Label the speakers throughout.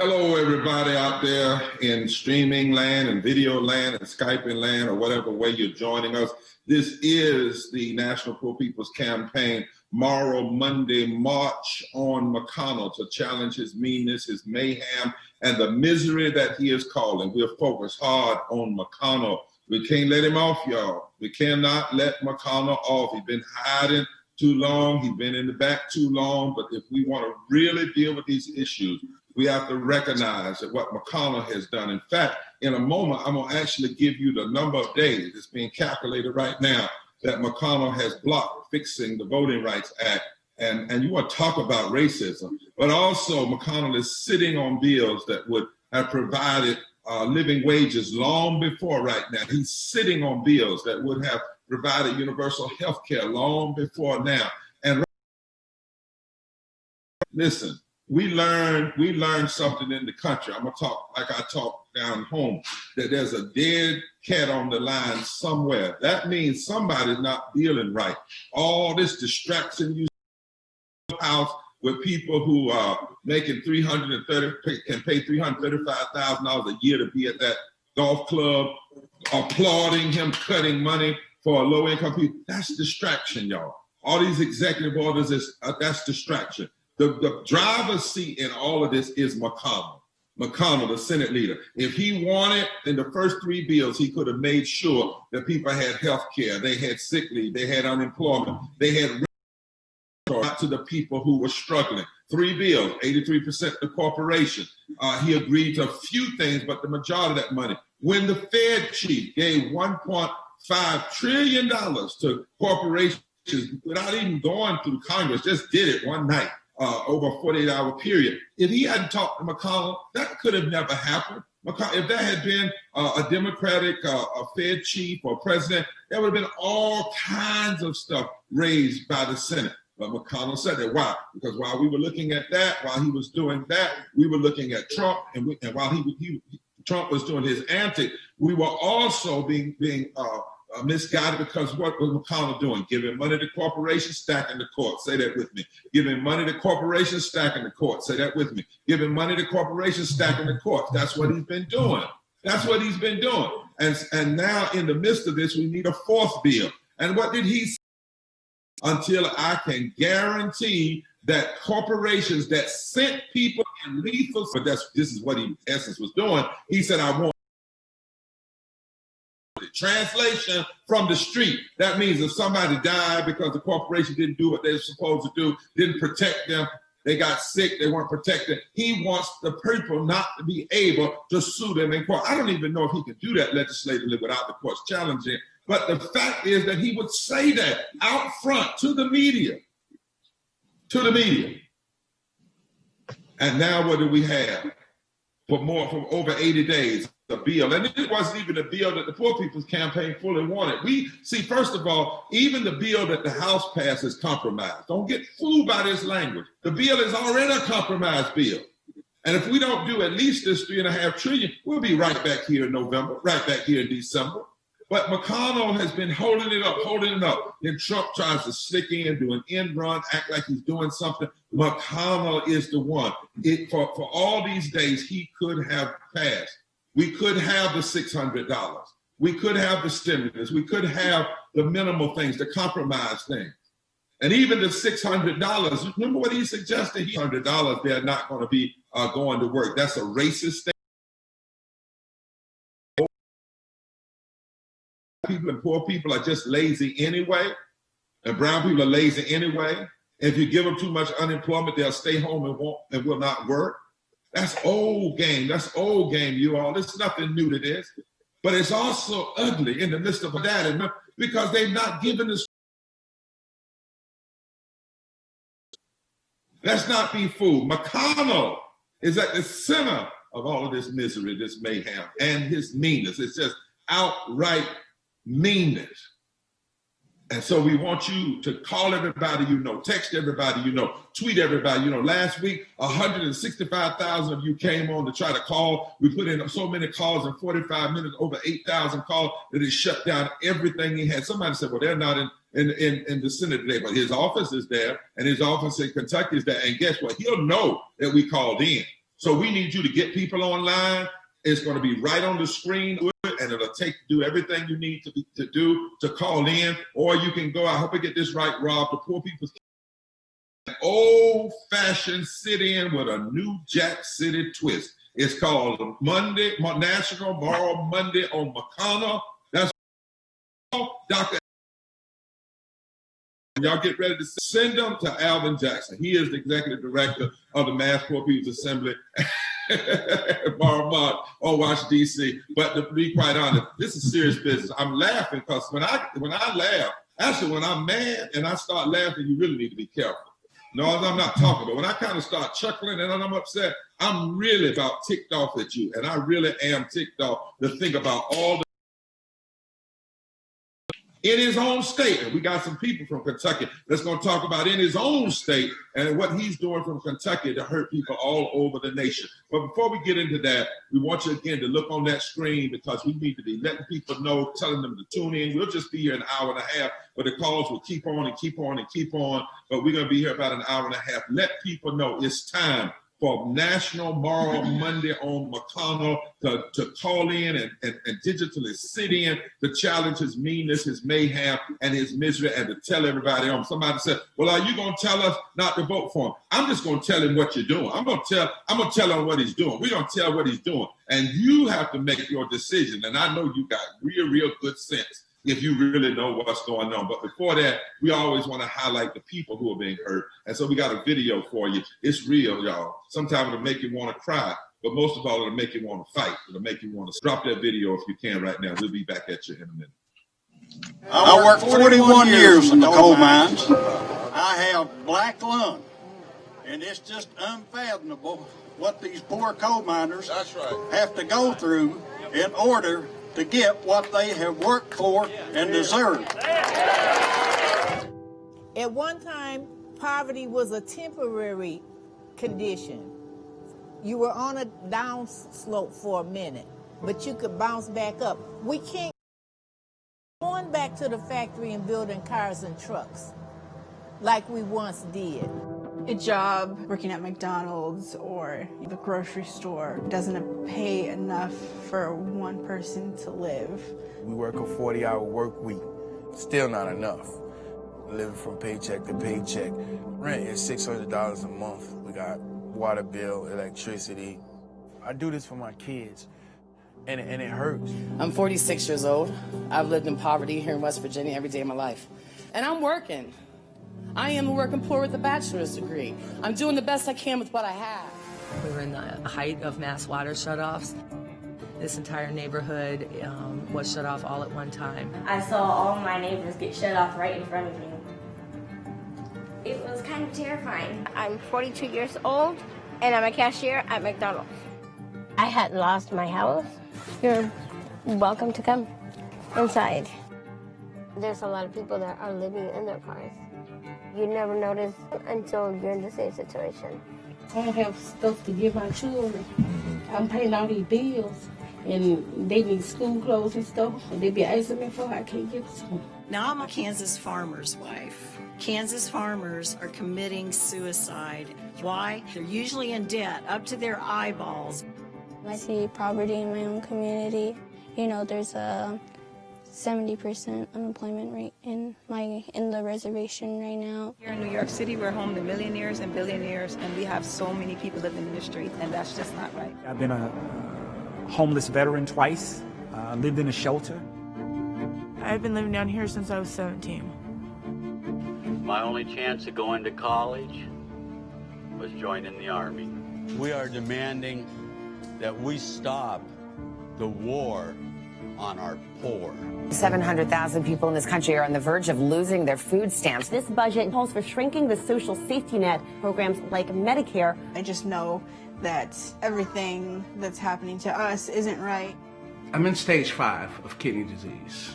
Speaker 1: Hello, everybody out there in streaming land and video land and Skyping land or whatever way you're joining us. This is the National Poor People's Campaign Moral Monday March on McConnell to challenge his meanness, his mayhem, and the misery that he is calling. We're focused hard on McConnell. We can't let him off, y'all. We cannot let McConnell off. He's been hiding too long. He's been in the back too long. But if we want to really deal with these issues, we have to recognize that what McConnell has done. In fact, in a moment, I'm going to actually give you the number of days, it's being calculated right now, that McConnell has blocked fixing the Voting Rights Act. And you want to talk about racism, but also McConnell is sitting on bills that would have provided living wages long before right now. He's sitting on bills that would have provided universal health care long before now. And listen, we learned something in the country. I'm gonna talk like I talk down home, that there's a dead cat on the line somewhere. That means somebody's not dealing right. All this distraction you house with people who are making can pay $335,000 a year to be at that golf club, applauding him cutting money for a low-income people. That's distraction, y'all. All these executive orders that's distraction. The driver's seat in all of this is McConnell. McConnell, the Senate leader. If he wanted, in the first three bills, he could have made sure that people had health care, they had sick leave, they had unemployment, they had to the people who were struggling. Three bills, 83% the corporation. He agreed to a few things, but the majority of that money. When the Fed chief gave $1.5 trillion to corporations without even going through Congress, just did it one night. Over a 48-hour period. If he hadn't talked to McConnell, that could have never happened. If that had been a Democratic a Fed chief or president, there would have been all kinds of stuff raised by the Senate. But McConnell said that. Why? Because while we were looking at that, while he was doing that, we were looking at Trump, and while Trump was doing his antics, we were also being misguided, because what was McConnell doing? Giving money to corporations, stacking the court. Say that with me. Giving money to corporations, stacking the court. Say that with me. Giving money to corporations, stacking the court. That's what he's been doing. That's what he's been doing. And now in the midst of this, we need a fourth bill. And what did he say? Until I can guarantee that corporations that sent people in lethal, but this is what he in essence was doing. He said, I want translation from the street. That means if somebody died because the corporation didn't do what they were supposed to do, didn't protect them, they got sick, they weren't protected, he wants the people not to be able to sue them in court. I don't even know if he can do that legislatively without the courts challenging it. But the fact is that he would say that out front to the media. And now what do we have? For over 80 days, a bill. And it wasn't even a bill that the Poor People's Campaign fully wanted. We see, first of all, even the bill that the House passed is compromised. Don't get fooled by this language. The bill is already a compromised bill. And if we don't do at least this $3.5 trillion, we'll be right back here in November, right back here in December. But McConnell has been holding it up. Then Trump tries to stick in, do an end run, act like he's doing something. McConnell is the one. For all these days, he could have passed. We could have the $600. We could have the stimulus. We could have the minimal things, the compromise things. And even the $600, remember what he suggested? $100, they're not going to be going to work. That's a racist thing. People and poor people are just lazy anyway, and brown people are lazy anyway. If you give them too much unemployment, they'll stay home and will not work. That's old game. That's old game, you all. There's nothing new to this. But it's also ugly in the midst of that, because they've not given us. Let's not be fooled. McConnell is at the center of all of this misery, this mayhem, and his meanness. It's just outright meanness. And so we want you to call everybody you know, text everybody you know, tweet everybody you know. Last week, 165,000 of you came on to try to call. We put in so many calls in 45 minutes, over 8,000 calls, that it shut down everything he had. Somebody said, well, they're not in the Senate today, but his office is there, and his office in Kentucky is there. And guess what? He'll know that we called in. So we need you to get people online. It's going to be right on the screen, and it'll do everything you need to do to call in, or you can go. I hope I get this right, Rob. The Poor People's old-fashioned sit-in with a new Jack City twist. It's called National Moral Monday on McConnell. That's Dr. Y'all get ready to send them to Alvin Jackson. He is the executive director of the Mass Poor People's Assembly, Marmont, on Washington, D.C. But to be quite honest, this is serious business. I'm laughing because when I laugh, actually when I'm mad and I start laughing, you really need to be careful. No, I'm not talking, but when I kind of start chuckling and I'm upset, I'm really about ticked off at you. And I really am ticked off to think about all the in his own state. And we got some people from Kentucky that's going to talk about in his own state and what he's doing from Kentucky to hurt people all over the nation. But before we get into that, we want you again to look on that screen because we need to be letting people know, telling them to tune in. We'll just be here an hour and a half, but the calls will keep on and keep on and keep on. But we're going to be here about an hour and a half. Let people know it's time for National Moral Monday on McConnell to call in and digitally sit in to challenge his meanness, his mayhem, and his misery, and to tell everybody on. Somebody said, well, are you going to tell us not to vote for him? I'm just going to tell him what you're doing. I'm going to tell him what he's doing. We're going to tell what he's doing. And you have to make your decision. And I know you got real good sense if you really know what's going on. But before that, we always want to highlight the people who are being hurt. And so we got a video for you. It's real, y'all. Sometimes it'll make you want to cry, but most of all, it'll make you want to fight. It'll make you want to drop that video if you can right now. We'll be back at you in a minute.
Speaker 2: I worked 41 years in the coal mines. I have black lung, and it's just unfathomable what these poor coal miners have to go through in order to get what they have worked for and deserve.
Speaker 3: At one time, poverty was a temporary condition. You were on a down slope for a minute, but you could bounce back up. We can't go on back to the factory and building cars and trucks like we once did.
Speaker 4: A job working at McDonald's or the grocery store doesn't pay enough for one person to live.
Speaker 5: We work a 40-hour work week. Still not enough. Living from paycheck to paycheck. Rent is $600 a month. We got water bill, electricity. I do this for my kids, and it hurts.
Speaker 6: I'm 46 years old. I've lived in poverty here in West Virginia every day of my life. And I'm working. I am working poor with a bachelor's degree. I'm doing the best I can with what I have.
Speaker 7: We were in the height of mass water shutoffs. This entire neighborhood was shut off all at one time.
Speaker 8: I saw all my neighbors get shut off right in front of me. It was kind of terrifying.
Speaker 9: I'm 42 years old, and I'm a cashier at McDonald's. I had lost my house. You're welcome to come inside. There's a lot of people that are living in their cars. You never notice until you're in the same situation.
Speaker 10: I don't have stuff to give my children. I'm paying all these bills, and they need school clothes and stuff, and they be asking me for it. I can't get some.
Speaker 11: Now I'm a Kansas farmer's wife. Kansas farmers are committing suicide. Why? They're usually in debt up to their eyeballs.
Speaker 9: I see poverty in my own community. You know, there's a 70% unemployment rate in the reservation right now.
Speaker 12: Here in New York City, we're home to millionaires and billionaires, and we have so many people living in the street, and that's just not right.
Speaker 13: I've been a homeless veteran twice, lived in a shelter.
Speaker 14: I've been living down here since I was 17.
Speaker 15: My only chance of going to college was joining the Army.
Speaker 16: We are demanding that we stop the war on our poor.
Speaker 17: 700,000 people in this country are on the verge of losing their food stamps.
Speaker 18: This budget calls for shrinking the social safety net programs like Medicare.
Speaker 4: I just know that everything that's happening to us isn't right.
Speaker 19: I'm in stage 5 of kidney disease.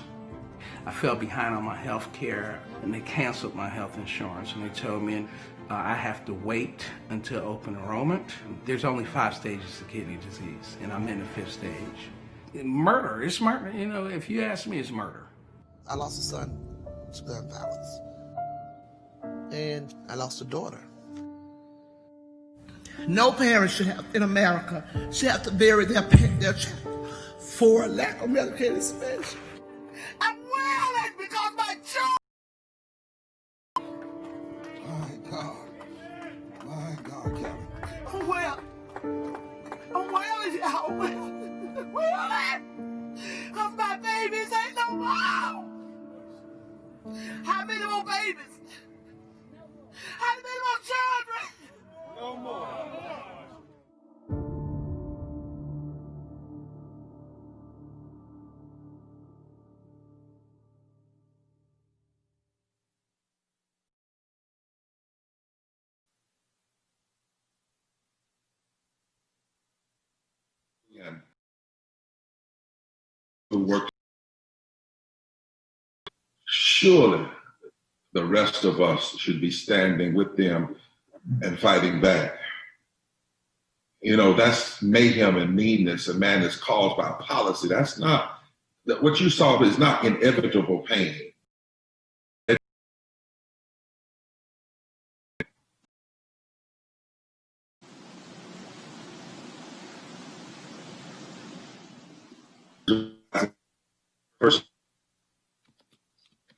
Speaker 19: I fell behind on my health care, and they canceled my health insurance, and they told me I have to wait until open enrollment. There's only 5 stages of kidney disease, and I'm in the 5th stage. Murder, it's murder. You know, if you ask me, it's murder.
Speaker 20: I lost a son to gun violence, and I lost a daughter. No parent should have, in America, should have to bury their child for a lack of medicated space. I'm wailing because my children. My God, Kevin. I'm wailing. I'm wailing, y'all. Wailing. Because my babies ain't no more. How many more babies? How many more children? No more.
Speaker 1: And who work. Surely the rest of us should be standing with them and fighting back. You know, that's mayhem and meanness and madness caused by policy. That's not, what you saw is not inevitable pain.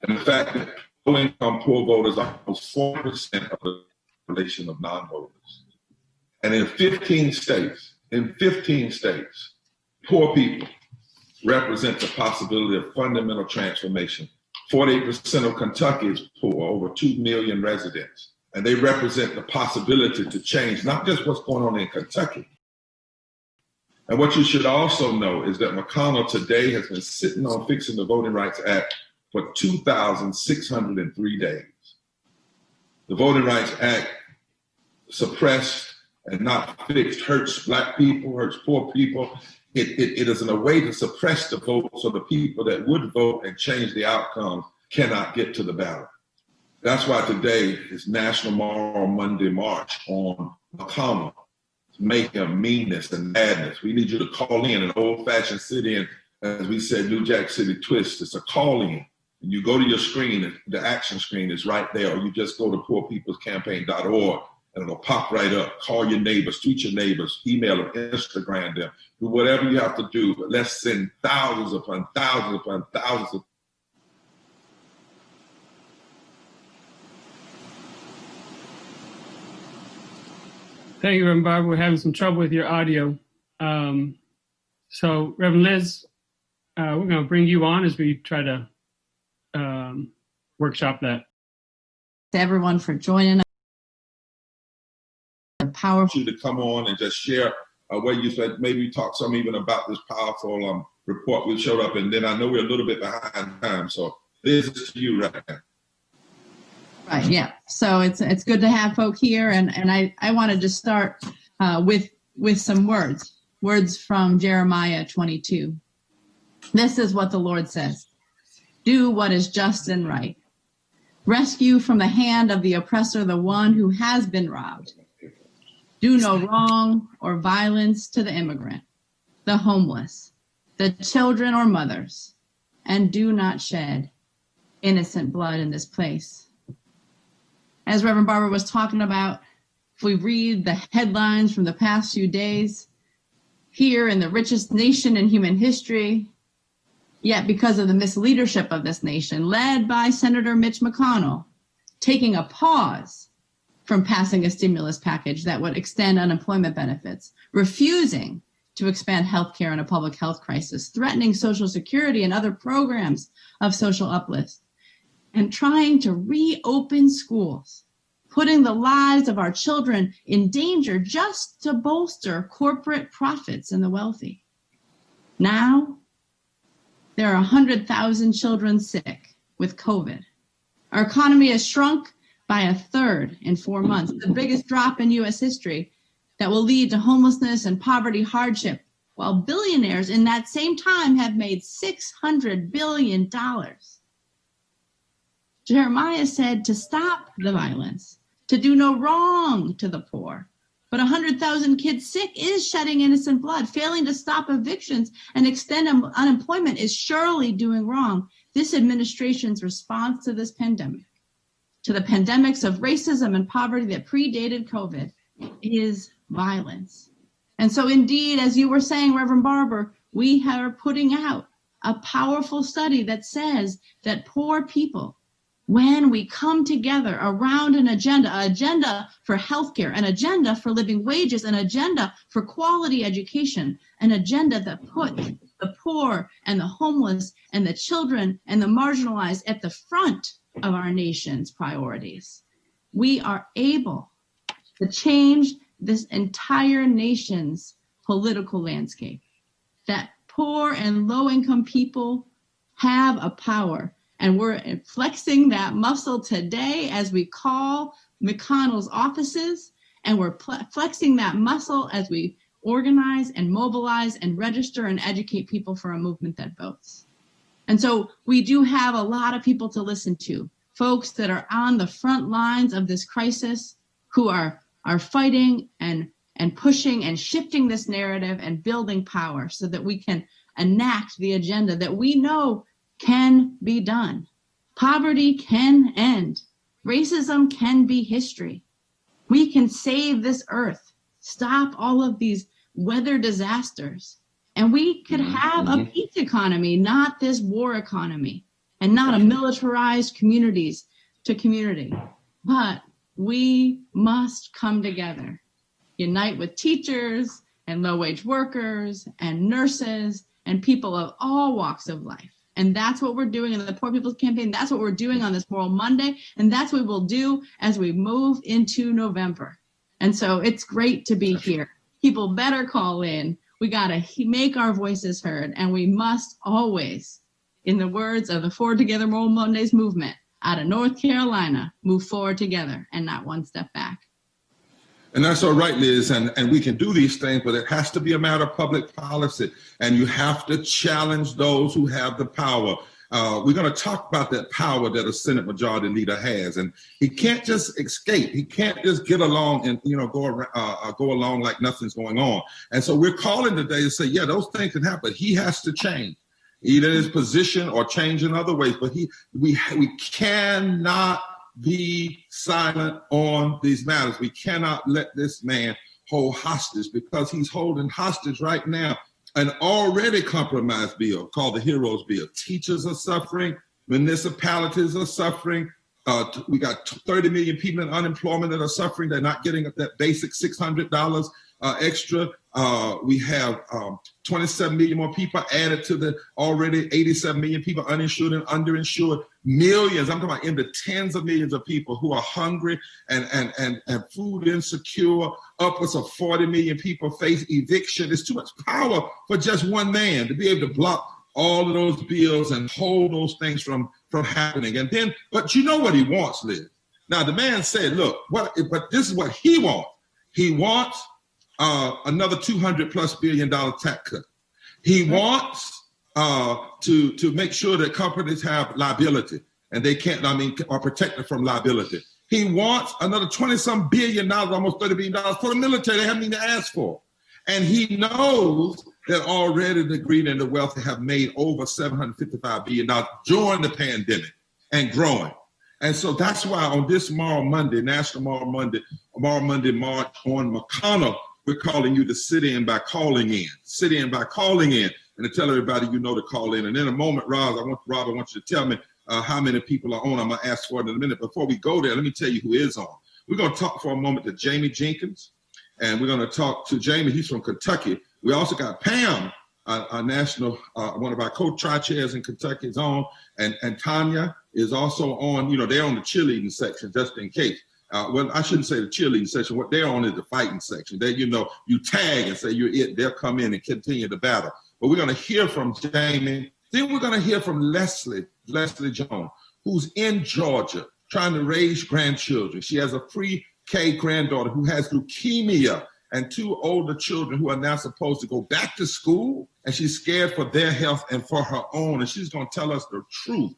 Speaker 1: And the fact that low-income poor voters are almost 4% of the population of non-voters. And in 15 states, poor people represent the possibility of fundamental transformation. 48% of Kentucky is poor, over 2 million residents. And they represent the possibility to change not just what's going on in Kentucky. And what you should also know is that McConnell today has been sitting on fixing the Voting Rights Act for 2,603 days. The Voting Rights Act, suppressed and not fixed, hurts Black people, hurts poor people. It is in a way to suppress the vote so the people that would vote and change the outcome cannot get to the ballot. That's why today is National Moral Monday March on McConnell. Mayhem, meanness, and madness. We need you to call in an old-fashioned sit-in, as we said, New Jack City twist. It's a call-in. And you go to your screen, the action screen is right there, or you just go to poorpeoplescampaign.org and it'll pop right up. Call your neighbors, tweet your neighbors, email them, Instagram them, do whatever you have to do, but let's send thousands upon thousands upon thousands of
Speaker 21: Thank you, Reverend Barber. We're having some trouble with your audio. So, Reverend Liz, we're going to bring you on as we try to workshop that.
Speaker 22: To everyone for joining us. Powerful.
Speaker 1: To come on and just share what you said. Maybe talk some even about this powerful report we showed up, and then I know we're a little bit behind time. So this is to you right now.
Speaker 22: Right, yeah. So it's good to have folk here, and I wanted to start with some words from Jeremiah 22. This is what the Lord says: do what is just and right. Rescue from the hand of the oppressor the one who has been robbed. Do no wrong or violence to the immigrant, the homeless, the children or mothers, and do not shed innocent blood in this place. As Reverend Barber was talking about, if we read the headlines from the past few days, here in the richest nation in human history, yet because of the misleadership of this nation, led by Senator Mitch McConnell, taking a pause from passing a stimulus package that would extend unemployment benefits, refusing to expand healthcare in a public health crisis, threatening Social Security and other programs of social uplift, and trying to reopen schools, putting the lives of our children in danger just to bolster corporate profits and the wealthy. Now, there are 100,000 children sick with COVID. Our economy has shrunk by a third in 4 months, the biggest drop in U.S. history that will lead to homelessness and poverty hardship, while billionaires in that same time have made $600 billion. Jeremiah said to stop the violence, to do no wrong to the poor. But 100,000 kids sick is shedding innocent blood. Failing to stop evictions and extend unemployment is surely doing wrong. This administration's response to this pandemic, to the pandemics of racism and poverty that predated COVID, is violence. And so indeed, as you were saying, Reverend Barber, we are putting out a powerful study that says that poor people, when we come together around an agenda for healthcare, an agenda for living wages, an agenda for quality education, an agenda that put the poor and the homeless and the children and the marginalized at the front of our nation's priorities, we are able to change this entire nation's political landscape. That poor and low-income people have a power, and we're flexing that muscle today as we call McConnell's offices, and we're flexing that muscle as we organize and mobilize and register and educate people for a movement that votes. And so we do have a lot of people to listen to, folks that are on the front lines of this crisis, who are fighting and pushing and shifting this narrative and building power so that we can enact the agenda that we know can be done. Poverty can end. Racism can be history. We can save this earth, stop all of these weather disasters, and we could have a peace economy, not this war economy, and not a militarized communities to community. But we must come together, unite with teachers and low-wage workers and nurses and people of all walks of life. And that's what we're doing in the Poor People's Campaign. That's what we're doing on this Moral Monday. And that's what we'll do as we move into November. And so it's great to be here. People better call in. We got to make our voices heard. And we must always, in the words of the Forward Together Moral Mondays movement, out of North Carolina, move forward together and not one step back.
Speaker 1: And that's all right, Liz, and we can do these things, but it has to be a matter of public policy, and you have to challenge those who have the power. We're going to talk about that power that a Senate Majority Leader has, and he can't just escape. He can't just get along and go along like nothing's going on. And so we're calling today to say, yeah, those things can happen. He has to change, either his position or change in other ways. But we cannot be silent on these matters. We cannot let this man hold hostage, because he's holding hostage right now an already compromised bill called the Heroes Bill. Teachers are suffering, municipalities are suffering. We got 30 million people in unemployment that are suffering. They're not getting that basic $600 extra. We have 27 million more people added to the already 87 million people uninsured and underinsured. Millions, I'm talking about in the tens of millions of people who are hungry and food insecure. Upwards of 40 million people face eviction. It's too much power for just one man to be able to block all of those bills and hold those things from happening. And then, but you know what he wants, Liz. Now, the man said, look, but this is what he wants. He wants another $200+ billion tax cut. He wants to make sure that companies have liability and they can't, are protected from liability. He wants another 20-some billion dollars, almost $30 billion for the military they haven't even asked for. And he knows that already the greedy and the wealthy have made over $755 billion during the pandemic and growing. And so that's why on this Moral Monday, National Moral Monday March on McConnell, we're calling you to sit in by calling in. Sit in by calling in, and to tell everybody you know to call in. And in a moment, Rob, I want you to tell me how many people are on. I'm going to ask for it in a minute. Before we go there, let me tell you who is on. We're going to talk for a moment to Jamie Jenkins, and we're going to talk to Jamie. He's from Kentucky. We also got Pam, a national, one of our co-tri-chairs in Kentucky is on, and Tanya is also on. They're on the cheerleading section, just in case. Well, I shouldn't say the cheerleading section. What they're on is the fighting section. They, you tag and say you're it. They'll come in and continue the battle. But we're going to hear from Jamie. Then we're going to hear from Leslie Jones, who's in Georgia trying to raise grandchildren. She has a pre-K granddaughter who has leukemia and 2 older children who are now supposed to go back to school. And she's scared for their health and for her own. And she's going to tell us the truth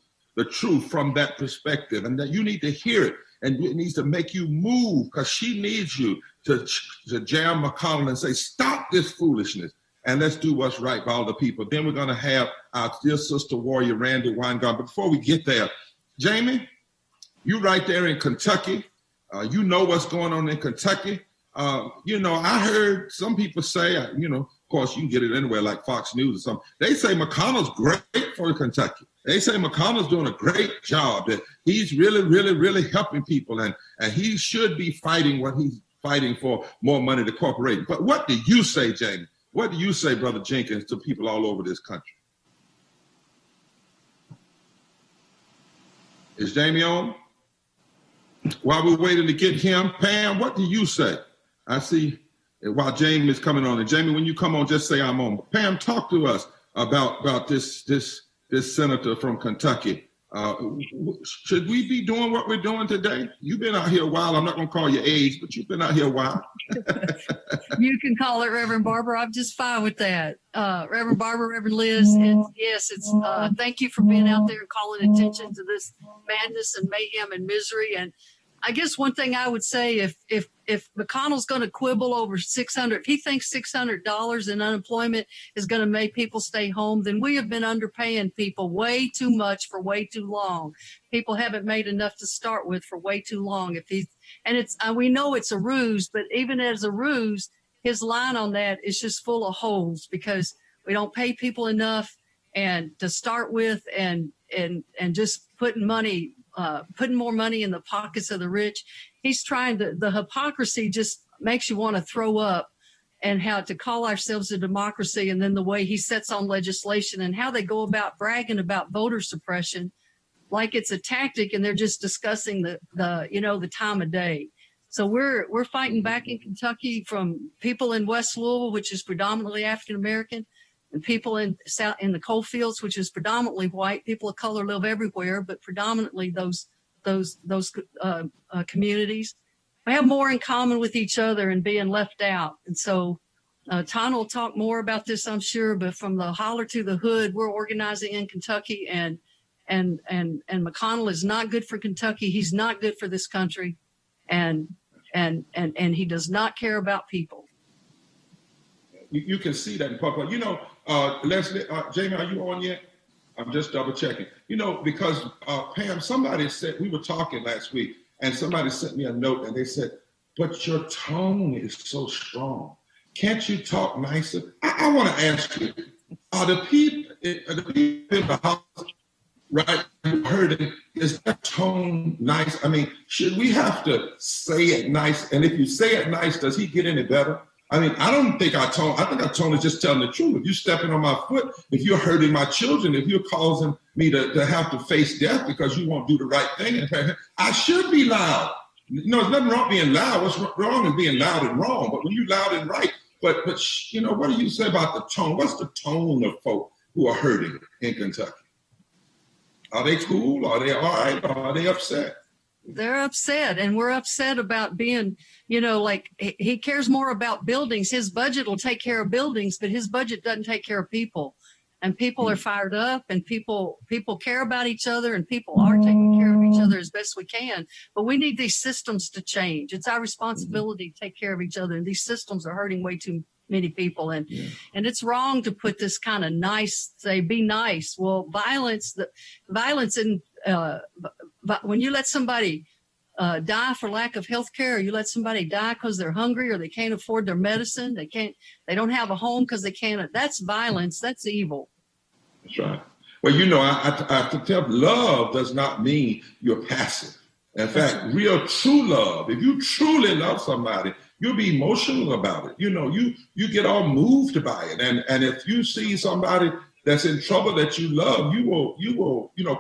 Speaker 1: from that perspective. And that you need to hear it. And it needs to make you move, because she needs you to jam McConnell and say, stop this foolishness and let's do what's right by all the people. Then we're going to have our dear sister warrior, Randy Weingart. But before we get there, Jamie, you right there in Kentucky. You know what's going on in Kentucky. I heard some people say, of course, you can get it anywhere like Fox News or something. They say McConnell's great for Kentucky. They say McConnell's doing a great job, that he's really, really, really helping people, and he should be fighting what he's fighting for, more money to corporations. But what do you say, Jamie? What do you say, Brother Jenkins, to people all over this country? Is Jamie on? While we're waiting to get him, Pam, what do you say? I see while Jamie is coming on. And Jamie, when you come on, just say I'm on. Pam, talk to us about this senator from Kentucky. Should we be doing what we're doing today? You've been out here a while. I'm not going to call your age, but you've been out here a while.
Speaker 2: You can call it Reverend Barbara. I'm just fine with that. Reverend Barbara, Reverend Liz. Thank you for being out there and calling attention to this madness and mayhem and misery. And I guess one thing I would say, if McConnell's going to quibble over if he thinks $600 in unemployment is going to make people stay home, then we have been underpaying people way too much for way too long. People haven't made enough to start with for way too long. We know it's a ruse, but even as a ruse, his line on that is just full of holes, because we don't pay people enough and to start with, and just putting more money in the pockets of the rich. He's trying the hypocrisy just makes you want to throw up, and how to call ourselves a democracy. And then the way he sets on legislation and how they go about bragging about voter suppression like it's a tactic, and they're just discussing the time of day. So we're fighting back in Kentucky from people in West Louisville, which is predominantly African American, and people in the coal fields, which is predominantly white. People of color live everywhere, but predominantly those communities. We have more in common with each other and being left out. And so Tana will talk more about this, I'm sure, but from the holler to the hood, we're organizing in Kentucky, and McConnell is not good for Kentucky. He's not good for this country, and he does not care about people.
Speaker 1: You can see that in public. Leslie, Jamie, are you on yet? I'm just double checking. Because Pam, somebody said, we were talking last week, and somebody sent me a note, and they said, but your tone is so strong. Can't you talk nicer? I want to ask you, are the people in the house, right, hurting, is that tone nice? I mean, should we have to say it nice? And if you say it nice, does he get any better? I mean, I think our tone is just telling the truth. If you're stepping on my foot, if you're hurting my children, if you're causing me to have to face death because you won't do the right thing, I should be loud. There's nothing wrong being loud. What's wrong is being loud and wrong. But when you're loud and right, but what do you say about the tone? What's the tone of folk who are hurting in Kentucky? Are they cool? Are they all right? Or are they upset?
Speaker 2: They're upset, and we're upset about being, he cares more about buildings. His budget will take care of buildings, but his budget doesn't take care of people. And people are fired up, and people care about each other, and people are taking care of each other as best we can. But we need these systems to change. It's our responsibility to take care of each other, and these systems are hurting way too many people. And it's wrong to put this kind of nice, say, be nice. Well, violence in but when you let somebody die for lack of health care, or you let somebody die because they're hungry or they can't afford their medicine, they don't have a home because they can't, that's violence, that's evil.
Speaker 1: That's right. Well, I have to tell, love does not mean you're passive. In fact, real true love, if you truly love somebody, you'll be emotional about it. You get all moved by it. And if you see somebody that's in trouble that you love, you will,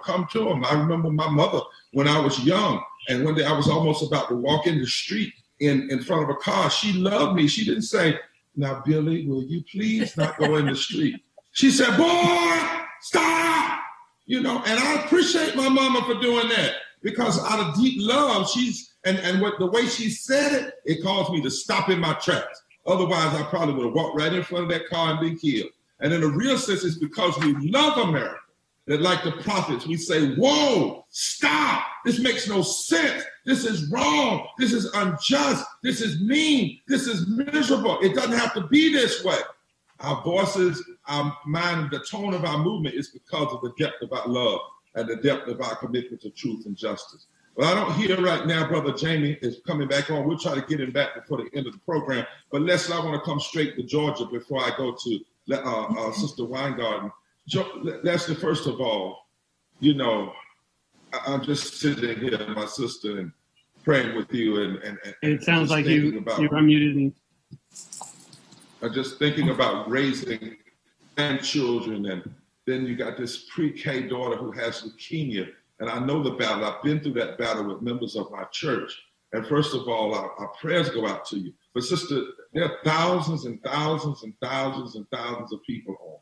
Speaker 1: come to them. I remember my mother when I was young, and one day I was almost about to walk in the street in front of a car. She loved me. She didn't say, now, Billy, will you please not go in the street? She said, boy, stop! And I appreciate my mama for doing that, because out of deep love, the way she said it caused me to stop in my tracks. Otherwise, I probably would have walked right in front of that car and been killed. And in a real sense, it's because we love America that, like the prophets, we say, whoa, stop. This makes no sense. This is wrong. This is unjust. This is mean. This is miserable. It doesn't have to be this way. Our voices, our mind, the tone of our movement is because of the depth of our love and the depth of our commitment to truth and justice. Well, I don't hear right now, Brother Jamie is coming back on. We'll try to get him back before the end of the program. But Leslie, I want to come straight to Georgia before I go to Sister Weingarten. Leslie, first of all, you know, I'm just sitting here, my sister, and praying with you. And
Speaker 21: it sounds like you're unmuted me.
Speaker 1: I'm just thinking about raising grandchildren, and then you got this pre-K daughter who has leukemia. And I know the battle. I've been through that battle with members of my church. And first of all, our prayers go out to you. But sister, there are thousands and thousands and thousands and thousands of people home.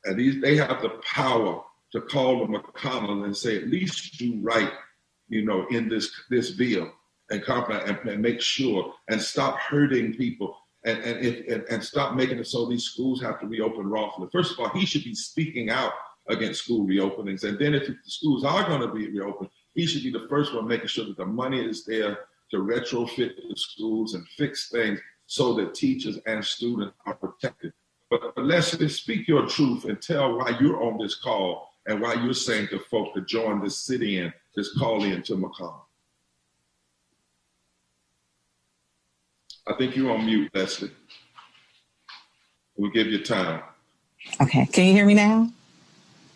Speaker 1: And they have the power to call the McConnell and say, at least do right, you know, in this bill and make sure and stop hurting people and stop making it so these schools have to reopen wrongfully. First of all, he should be speaking out against school reopenings. And then if the schools are going to be reopened, he should be the first one making sure that the money is there to retrofit the schools and fix things so that teachers and students are protected. But Leslie, speak your truth and tell why you're on this call and why you're saying to folk to join this sit-in, this call-in to McConnell. I think you're on mute, Leslie. We'll give you time.
Speaker 3: Okay, can you hear me now?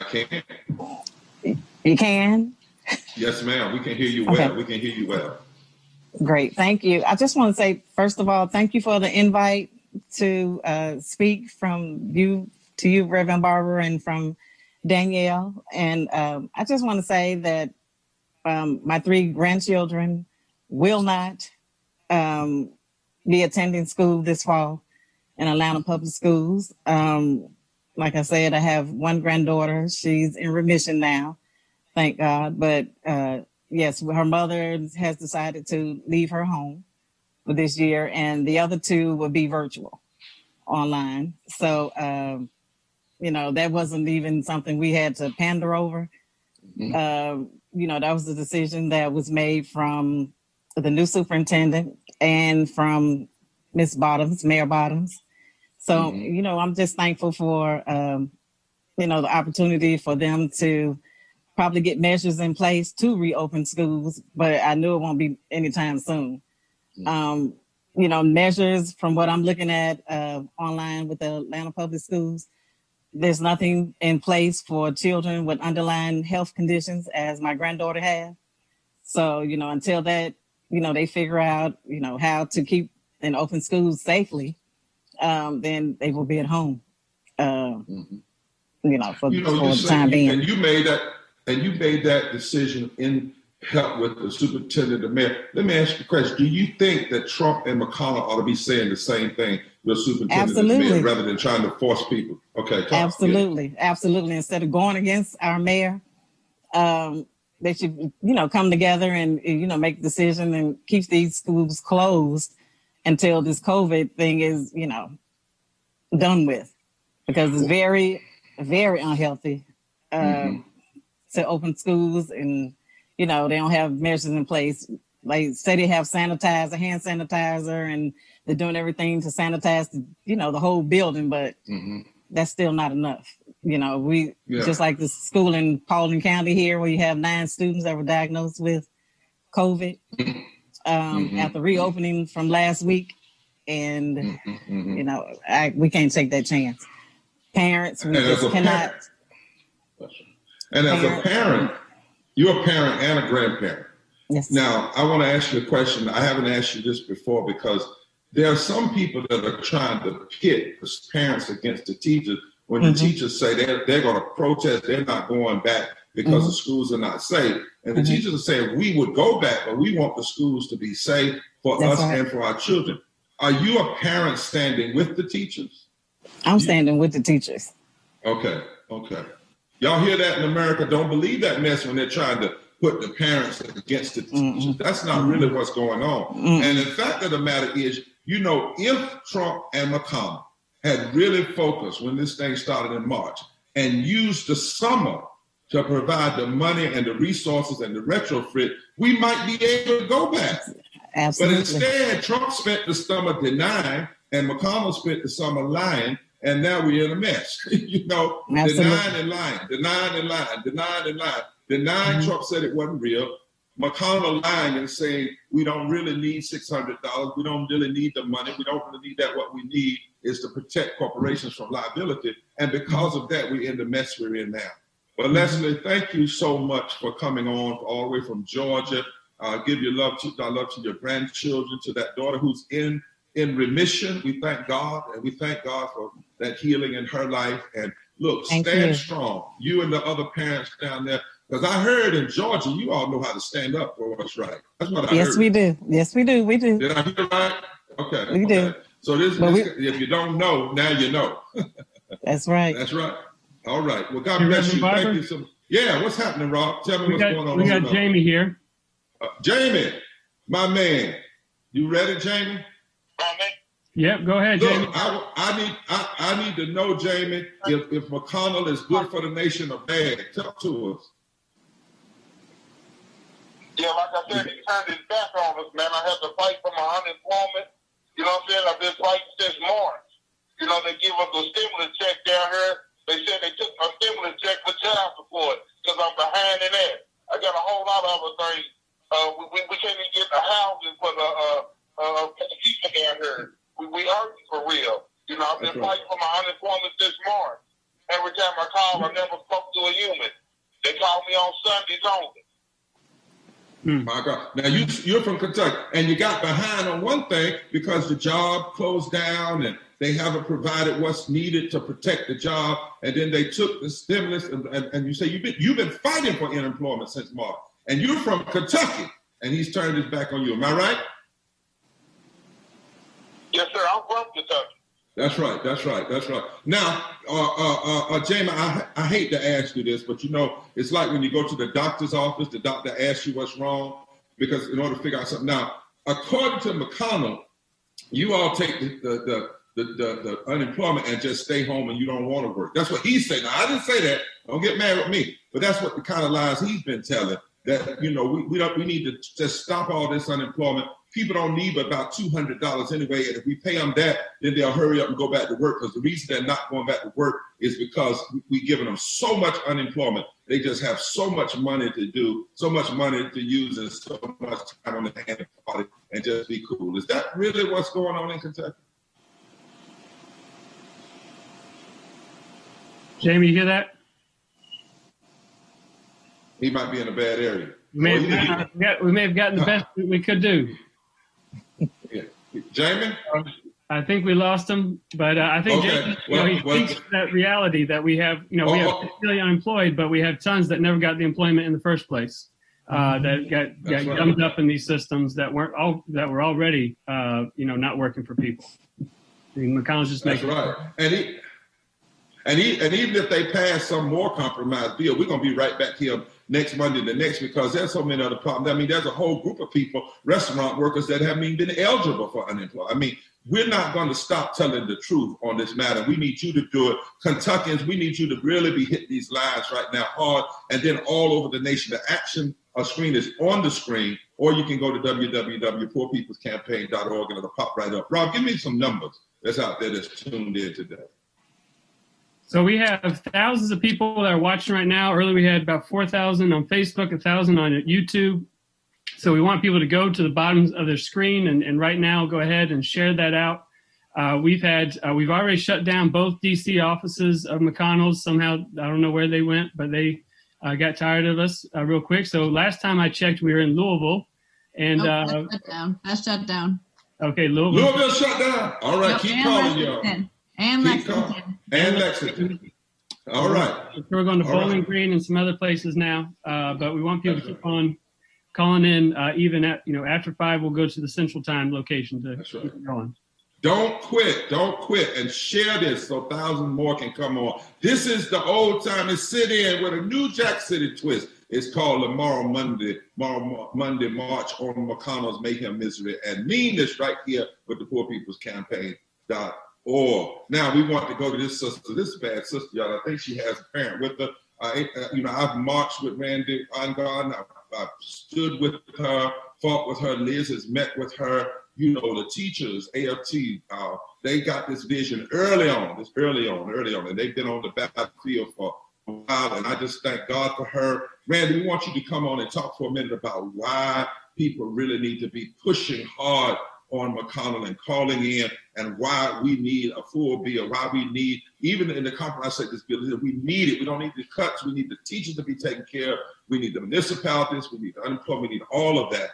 Speaker 1: I can.
Speaker 3: You can?
Speaker 1: Yes, ma'am. We can hear you well. Okay. We can hear you well.
Speaker 3: Great. Thank you. I just want to say, first of all, thank you for the invite to speak from you to you, Reverend Barbara, and from Danielle. And I just want to say that my 3 grandchildren will not be attending school this fall in Atlanta Public Schools. Like I said, I have 1 granddaughter. She's in remission now, thank God. But yes, her mother has decided to leave her home for this year, and the other 2 will be virtual online. So, you know, that wasn't even something we had to pander over. You know, that was the decision that was made from the new superintendent and from Miss Bottoms, Mayor Bottoms. So, you know, I'm just thankful for, you know, the opportunity for them to probably get measures in place to reopen schools, but I knew it won't be anytime soon. You know, measures from what I'm looking at online with the Atlanta Public Schools, there's nothing in place for children with underlying health conditions as my granddaughter has. So, you know, until that, you know, they figure out, you know, how to keep and open schools safely, then they will be at home, you know, for the time being.
Speaker 1: And you made that decision in help with the superintendent, the mayor. Let me ask you a question. Do you think that Trump and McConnell ought to be saying the same thing with superintendent and the mayor rather than trying to force people? Okay.
Speaker 3: Absolutely. Absolutely. Instead of going against our mayor, they should, you know, come together and, you know, make a decision and keep these schools closed until this COVID thing is, you know, done with, because it's very, very unhealthy to open schools, and, you know, they don't have measures in place. Like say they have hand sanitizer, and they're doing everything to sanitize, you know, the whole building, but that's still not enough. You know, just like the school in Paulding County here, where you have 9 students that were diagnosed with COVID after reopening from last week. And, you know, we can't take that chance. Parents, we just cannot.
Speaker 1: And as a parent, you're a parent and a grandparent.
Speaker 3: Yes.
Speaker 1: Now, I want to ask you a question. I haven't asked you this before, because there are some people that are trying to pit the parents against the teachers. When the teachers say they're going to protest, they're not going back because the schools are not safe. And the teachers are saying, we would go back, but we want the schools to be safe for us and for our children. Are you a parent standing with the teachers?
Speaker 3: I'm standing with the teachers.
Speaker 1: Okay. Y'all hear that in America? Don't believe that mess when they're trying to put the parents against the teachers. That's not really what's going on. And the fact of the matter is, you know, if Trump and McConnell had really focused when this thing started in March and used the summer to provide the money and the resources and the retrofit, we might be able to go back.
Speaker 3: Absolutely.
Speaker 1: But instead, Trump spent the summer denying, and McConnell spent the summer lying, and now we're in a mess. You know, denying and lying. Denying Trump said it wasn't real. McConnell lying and saying we don't really need $600. We don't really need the money. We don't really need that. What we need is to protect corporations from liability. And because of that, we're in the mess we're in now. But Leslie, thank you so much for coming on all the way from Georgia. Give your love to your grandchildren, to that daughter who's in remission. We thank God, and we thank God for that healing in her life. And look, stand strong. You and the other parents down there. Because I heard in Georgia, you all know how to stand up for what's right. That's what I heard.
Speaker 3: Yes, we do. Yes, we do. We do.
Speaker 1: Did I hear right? Okay.
Speaker 3: We do.
Speaker 1: So if you don't know, now you know.
Speaker 3: That's right.
Speaker 1: That's right. All right. Well, God bless you. Thank you so. Yeah, what's happening, Rob? Tell me what's going on.
Speaker 21: We got Jamie here.
Speaker 1: Jamie, my man. You ready, Jamie?
Speaker 21: Yep, go ahead,
Speaker 1: Look,
Speaker 21: Jamie.
Speaker 1: I need to know, Jamie, if McConnell is good for the nation or bad. Talk to us.
Speaker 5: Yeah, like I said, he turned his back on us, man. I had to fight for my unemployment. You know what I'm saying? I've been fighting since March. You know, they give us a stimulus check down here. They said they took a stimulus check for child support because I'm behind in that. I got a whole lot of other things. We can't even get the housing for the people down here. We hurting for real. You know, I've been fighting for my unemployment since March. Every time I call, I never spoke to a human. They call me on Sundays only.
Speaker 1: My God. Now, you're from Kentucky, and you got behind on one thing because the job closed down and they haven't provided what's needed to protect the job. And then they took the stimulus, and you say you've been fighting for unemployment since March. And you're from Kentucky, and he's turned his back on you. Am I right?
Speaker 5: Yes, sir. I'm from Kentucky.
Speaker 1: That's right. That's right. That's right. Now, Jamie, I hate to ask you this, but you know, it's like when you go to the doctor's office, the doctor asks you what's wrong, because in order to figure out something. Now, according to McConnell, you all take the unemployment and just stay home and you don't want to work. That's what he's saying. Now, I didn't say that. Don't get mad with me. But that's what the kind of lies he's been telling. That, you know, we need to just stop all this unemployment. People don't need but about $200 anyway. And if we pay them that, then they'll hurry up and go back to work. Because the reason they're not going back to work is because we're giving them so much unemployment. They just have so much money to do, so much money to use, and so much time on the hand to party and just be cool. Is that really what's going on in Kentucky?
Speaker 21: Jamie, you hear that?
Speaker 1: He might be in a bad area.
Speaker 21: We may have gotten the best that we could do.
Speaker 1: Yeah. Jamie?
Speaker 21: I think we lost him, but I think Jamie, he speaks to that reality that we have, we have really unemployed, but we have tons that never got the employment in the first place, that got gummed up in these systems that were already, not working for people. I mean, McConnell's just making
Speaker 1: right. And even if they pass some more compromise bill, we're going to be right back here next Monday, because there's so many other problems. I mean, there's a whole group of people, restaurant workers, that haven't even been eligible for unemployment. I mean, we're not going to stop telling the truth on this matter. We need you to do it. Kentuckians, we need you to really be hitting these lines right now hard, and then all over the nation. The action screen is on the screen, or you can go to www.poorpeoplescampaign.org and it'll pop right up. Rob, give me some numbers that's out there that's tuned in today.
Speaker 21: So we have thousands of people that are watching right now. Earlier we had about 4,000 on Facebook, 1,000 on YouTube. So we want people to go to the bottom of their screen and right now go ahead and share that out. We've already shut down both DC offices of McConnell's. Somehow, I don't know where they went, but they got tired of us real quick. So last time I checked, we were in Louisville. And
Speaker 22: That's shut down.
Speaker 21: Okay, Louisville.
Speaker 1: Louisville shut down. All right, keep calling, y'all.
Speaker 22: And Lexington.
Speaker 1: And Lexington. All right.
Speaker 21: So we're going to Bowling Green and some other places now, but we want people to keep on calling in. Even at after 5, we'll go to the Central Time location to keep going.
Speaker 1: Don't quit, and share this so thousands more can come on. This is the old time to sit in with a new Jack City twist. It's called Tomorrow Monday March on McConnell's Mayhem, Misery, and Meanness right here with the Poor People's Campaign.org. Now we want to go to this sister, this bad sister, y'all. I think she has a parent with her. I've marched with Randy Ongarden. I've stood with her, fought with her. Liz has met with her. The teachers, AFT, they got this vision early on, and they've been on the battlefield for while, and I just thank God for her. Randy, we want you to come on and talk for a minute about why people really need to be pushing hard on McConnell and calling in, and why we need a full bill, why we need, even in the compromise of this bill, we need it. We don't need the cuts. We need the teachers to be taken care of. We need the municipalities. We need the unemployment. We need all of that.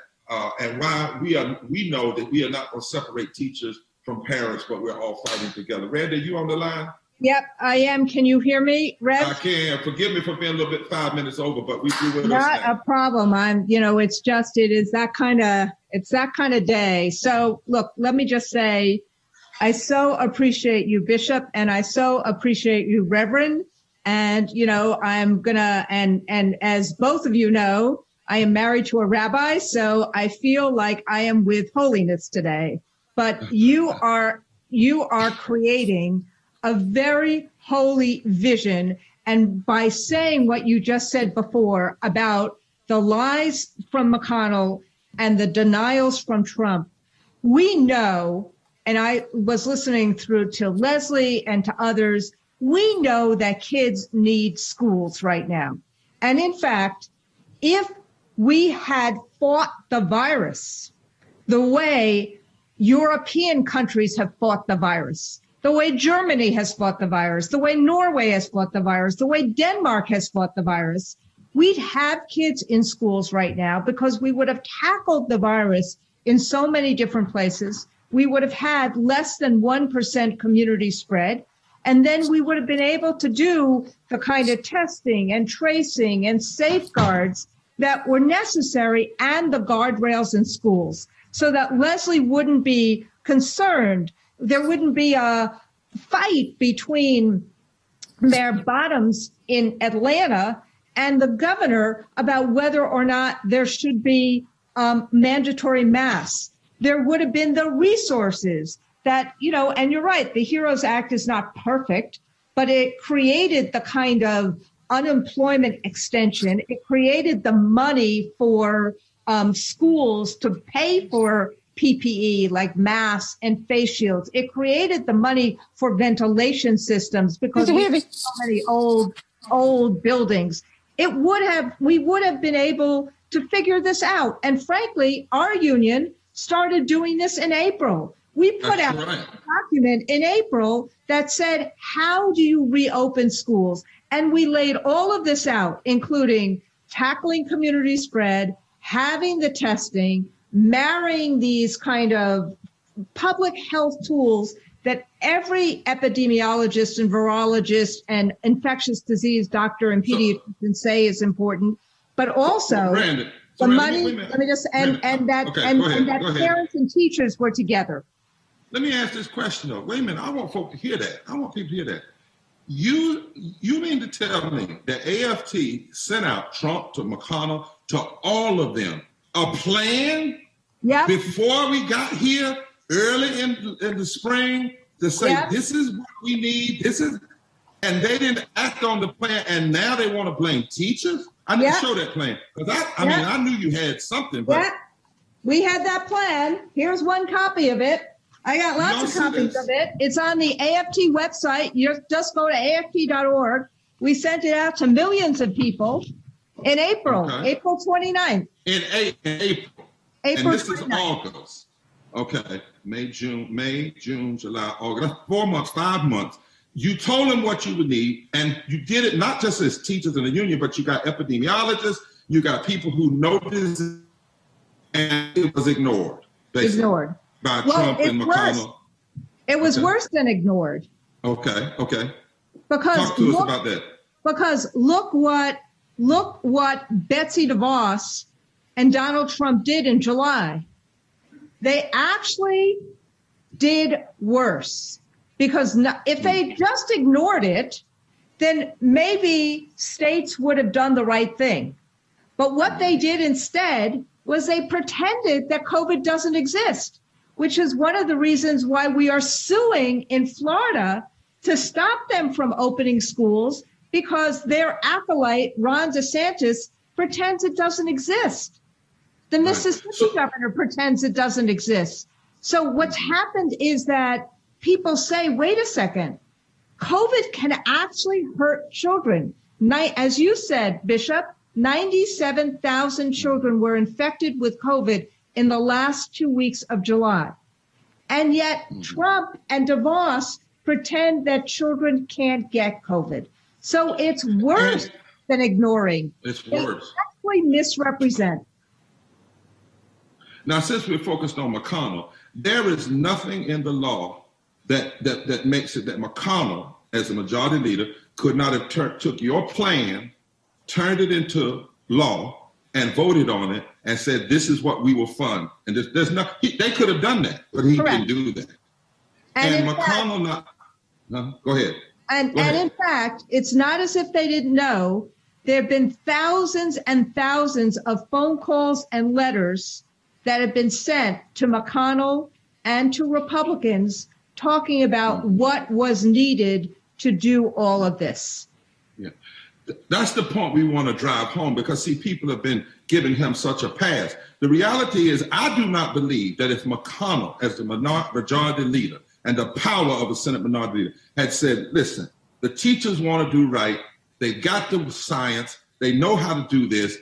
Speaker 1: And why we know that we are not going to separate teachers from parents, but we're all fighting together. Randy, you on the line?
Speaker 6: Yep, I am. Can you hear me, Rev?
Speaker 1: I can. Forgive me for being a little bit 5 minutes over, but we do with us
Speaker 6: Not
Speaker 1: now.
Speaker 6: a problem. It's that kind of day. So look, let me just say, I so appreciate you, Bishop, and I so appreciate you, Reverend. And, and as both of you know, I am married to a rabbi, so I feel like I am with holiness today. But you are creating a very holy vision. And by saying what you just said before about the lies from McConnell and the denials from Trump, we know, and I was listening through to Leslie and to others, we know that kids need schools right now. And in fact, if we had fought the virus the way European countries have fought the virus, the way Germany has fought the virus, the way Norway has fought the virus, the way Denmark has fought the virus, we'd have kids in schools right now because we would have tackled the virus in so many different places. We would have had less than 1% community spread. And then we would have been able to do the kind of testing and tracing and safeguards that were necessary and the guardrails in schools so that Leslie wouldn't be concerned. There wouldn't be a fight between Mayor Bottoms in Atlanta and the governor about whether or not there should be mandatory masks. There would have been the resources that, and you're right, the HEROES Act is not perfect, but it created the kind of unemployment extension. It created the money for schools to pay for PPE like masks and face shields. It created the money for ventilation systems because we have so many old buildings. We would have been able to figure this out. And frankly, our union started doing this in April. We put out a document in April that said, how do you reopen schools? And we laid all of this out, including tackling community spread, having the testing, marrying these kind of public health tools that every epidemiologist and virologist and infectious disease doctor and pediatrician say is important, but also the money, that parents and teachers were together.
Speaker 1: Let me ask this question though. Wait a minute, I want folks to hear that. I want people to hear that. You mean to tell me that AFT sent out Trump to McConnell to all of them a plan before we got here early in the spring to say this is what we need, and they didn't act on the plan, and now they want to blame teachers? I need to show that plan because I knew you had something, but
Speaker 6: we had that plan. Here's one copy of it. I got lots of copies of it. It's on the AFT website. You just go to AFT.org. We sent it out to millions of people in April, April 29th.
Speaker 1: In April.
Speaker 6: April
Speaker 1: and this
Speaker 6: 29th.
Speaker 1: Is August. Okay. May, June, July, August. That's 4 months, 5 months. You told them what you would need, and you did it not just as teachers in the union, but you got epidemiologists, you got people who noticed, and it was ignored. Basically.
Speaker 6: Ignored.
Speaker 1: By Trump and McConnell.
Speaker 6: It was worse than ignored.
Speaker 1: Okay.
Speaker 6: Because
Speaker 1: talk to us about that.
Speaker 6: Because look what Betsy DeVos and Donald Trump did in July. They actually did worse. Because if they just ignored it, then maybe states would have done the right thing. But what they did instead was they pretended that COVID doesn't exist, which is one of the reasons why we are suing in Florida to stop them from opening schools, because their acolyte, Ron DeSantis, pretends it doesn't exist. The Mississippi governor pretends it doesn't exist. So what's happened is that people say, wait a second, COVID can actually hurt children. As you said, Bishop, 97,000 children were infected with COVID in the last 2 weeks of July. And yet Trump and DeVos pretend that children can't get COVID. So it's worse than ignoring.
Speaker 1: It's worse.
Speaker 6: They actually misrepresent.
Speaker 1: Now, since we're focused on McConnell, there is nothing in the law that makes it that McConnell, as a majority leader, could not have took your plan, turned it into law, and voted on it, and said, this is what we will fund. And there's no, they could have done that, but he didn't do that. And McConnell, go ahead.
Speaker 6: And in fact, it's not as if they didn't know. There have been thousands and thousands of phone calls and letters that have been sent to McConnell and to Republicans talking about what was needed to do all of this.
Speaker 1: Yeah, that's the point we want to drive home, because, see, people have been giving him such a pass. The reality is, I do not believe that if McConnell, as the majority leader and the power of the Senate minority leader, had said, listen, the teachers want to do right, they've got the science, they know how to do this,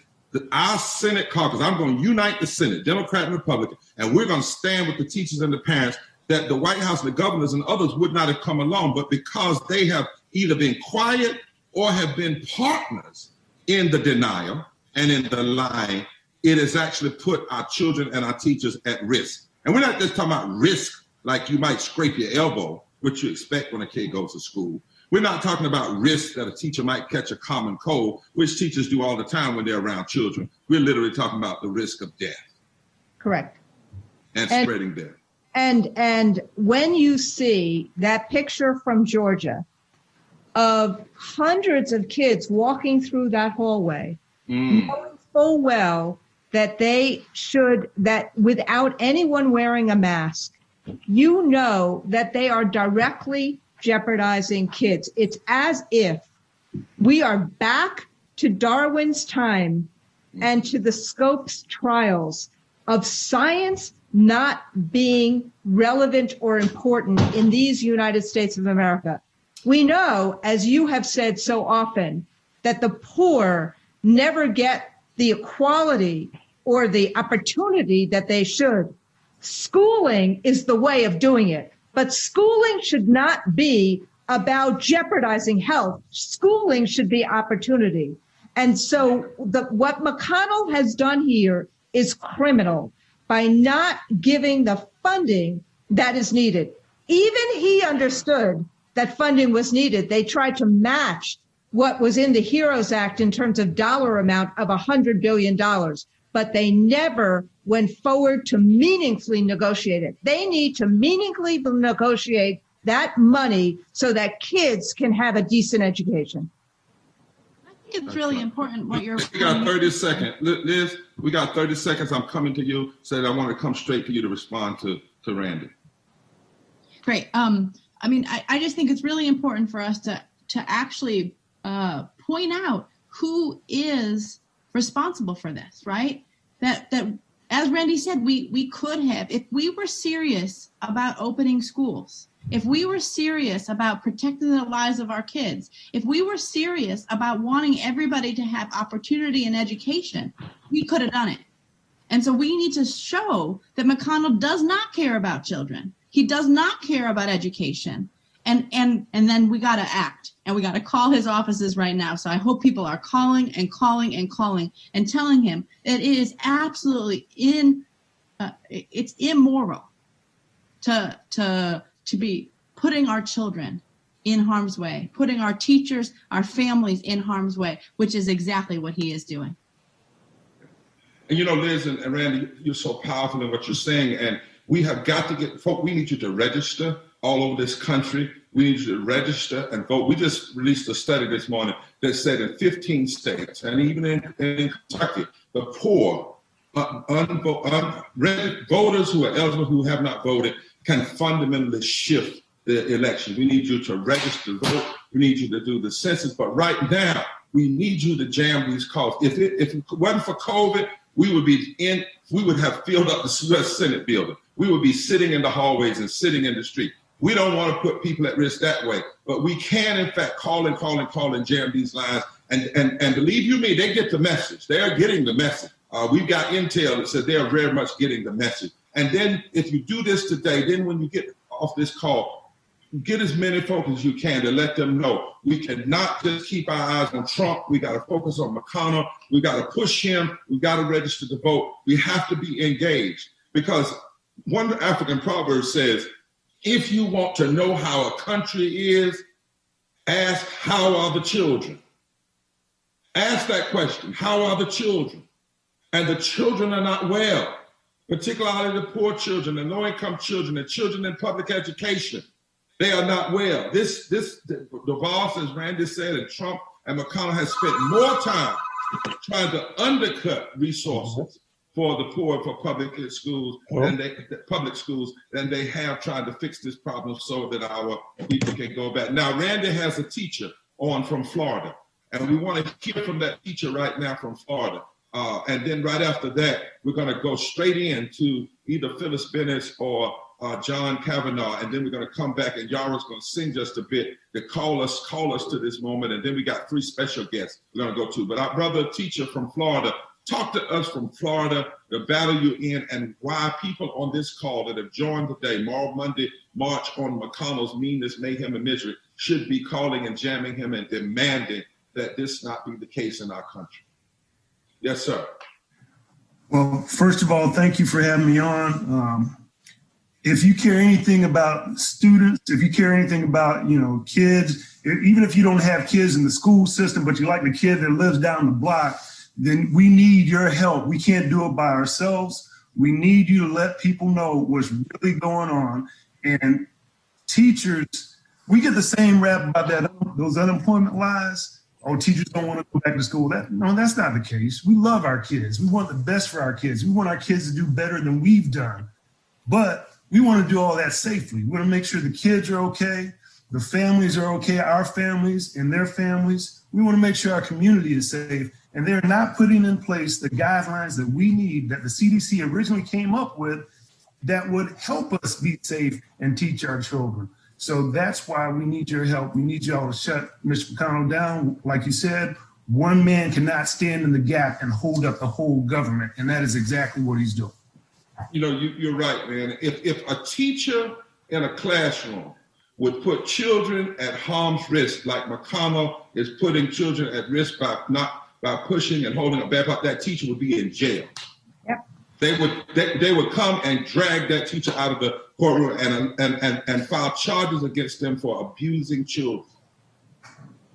Speaker 1: our Senate caucus, I'm going to unite the Senate, Democrat and Republican, and we're going to stand with the teachers and the parents, that the White House, the governors and others would not have come along. But because they have either been quiet or have been partners in the denial and in the lying, it has actually put our children and our teachers at risk. And we're not just talking about risk like you might scrape your elbow, which you expect when a kid goes to school. We're not talking about risk that a teacher might catch a common cold, which teachers do all the time when they're around children. We're literally talking about the risk of death.
Speaker 6: Correct.
Speaker 1: And spreading death.
Speaker 6: And when you see that picture from Georgia of hundreds of kids walking through that hallway, knowing full well that that without anyone wearing a mask, you know that they are directly jeopardizing kids. It's as if we are back to Darwin's time and to the Scopes trials of science not being relevant or important in these United States of America. We know, as you have said so often, that the poor never get the equality or the opportunity that they should. Schooling is the way of doing it, but schooling should not be about jeopardizing health. Schooling should be opportunity. And so what McConnell has done here is criminal by not giving the funding that is needed. Even he understood that funding was needed. They tried to match what was in the HEROES Act in terms of dollar amount of $100 billion, but they never went forward to meaningfully negotiate it. They need to meaningfully negotiate that money so that kids can have a decent education.
Speaker 22: I think it's really important what you're.
Speaker 1: We got 30 seconds. Liz, we got 30 seconds. I'm coming to you. Said I want to come straight to you to respond to Randy.
Speaker 22: Great. I mean, I just think it's really important for us to actually point out who is responsible for this, right? That as Randy said, we could have, if we were serious about opening schools, if we were serious about protecting the lives of our kids, if we were serious about wanting everybody to have opportunity and education, we could have done it. And so we need to show that McConnell does not care about children. He does not care about education. And then we got to act, and we got to call his offices right now. So I hope people are calling and calling and calling and telling him that it is absolutely it's immoral to be putting our children in harm's way, putting our teachers, our families in harm's way, which is exactly what he is doing.
Speaker 1: And you know, Liz and Randy, you're so powerful in what you're saying, and we have got to get folk. We need you to register all over this country. We need you to register and vote. We just released a study this morning that said in 15 states, and even in Kentucky, the poor, voters who are eligible, who have not voted, can fundamentally shift the election. We need you to register, vote. We need you to do the census. But right now, we need you to jam these calls. If it wasn't for COVID, we would have filled up the U.S. Senate building. We would be sitting in the hallways and sitting in the street. We don't want to put people at risk that way, but we can, in fact, call and jam these lines And believe you me, they get the message. They are getting the message. We've got intel that says they are very much getting the message. And then if you do this today, then when you get off this call, get as many folks as you can to let them know we cannot just keep our eyes on Trump. We got to focus on McConnell. We got to push him. We got to register to vote. We have to be engaged, because one African proverb says, if you want to know how a country is, ask, how are the children? Ask that question, how are the children? And the children are not well, particularly the poor children, the low-income children, the children in public education. They are not well. The boss, as Randy said, and Trump and McConnell has spent more time trying to undercut resources for the poor, for public schools, than they have tried to fix this problem so that our people can go back. Now, Randy has a teacher on from Florida, and we want to hear from that teacher right now from Florida. And then right after that, we're going to go straight into either Phyllis Bennett or John Kavanaugh, and then we're going to come back, and Yara's going to sing just a bit to call us to this moment, and then we got 3 special guests we're going to go to. But our brother teacher from Florida, talk to us from Florida, the battle you're in, and why people on this call that have joined today, Monday March on McConnell's meanness, mayhem, and misery, should be calling and jamming him and demanding that this not be the case in our country. Yes, sir.
Speaker 7: Well, first of all, thank you for having me on. If you care anything about students, if you care anything about, kids, even if you don't have kids in the school system, but you like the kid that lives down the block, then we need your help. We can't do it by ourselves. We need you to let people know what's really going on. And teachers, we get the same rap about those unemployment lies. Oh, teachers don't want to go back to school. No, that's not the case. We love our kids. We want the best for our kids. We want our kids to do better than we've done. But we want to do all that safely. We want to make sure the kids are okay, the families are okay, our families and their families. We want to make sure our community is safe. And they're not putting in place the guidelines that we need, that the CDC originally came up with, that would help us be safe and teach our children. So that's why we need your help. We need y'all to shut Mr. McConnell down. Like you said, one man cannot stand in the gap and hold up the whole government. And that is exactly what he's doing.
Speaker 1: You're right, man. If a teacher in a classroom would put children at harm's risk, like McConnell is putting children at risk by pushing and holding a back, that teacher would be in jail.
Speaker 6: Yep.
Speaker 1: They would come and drag that teacher out of the courtroom and file charges against them for abusing children.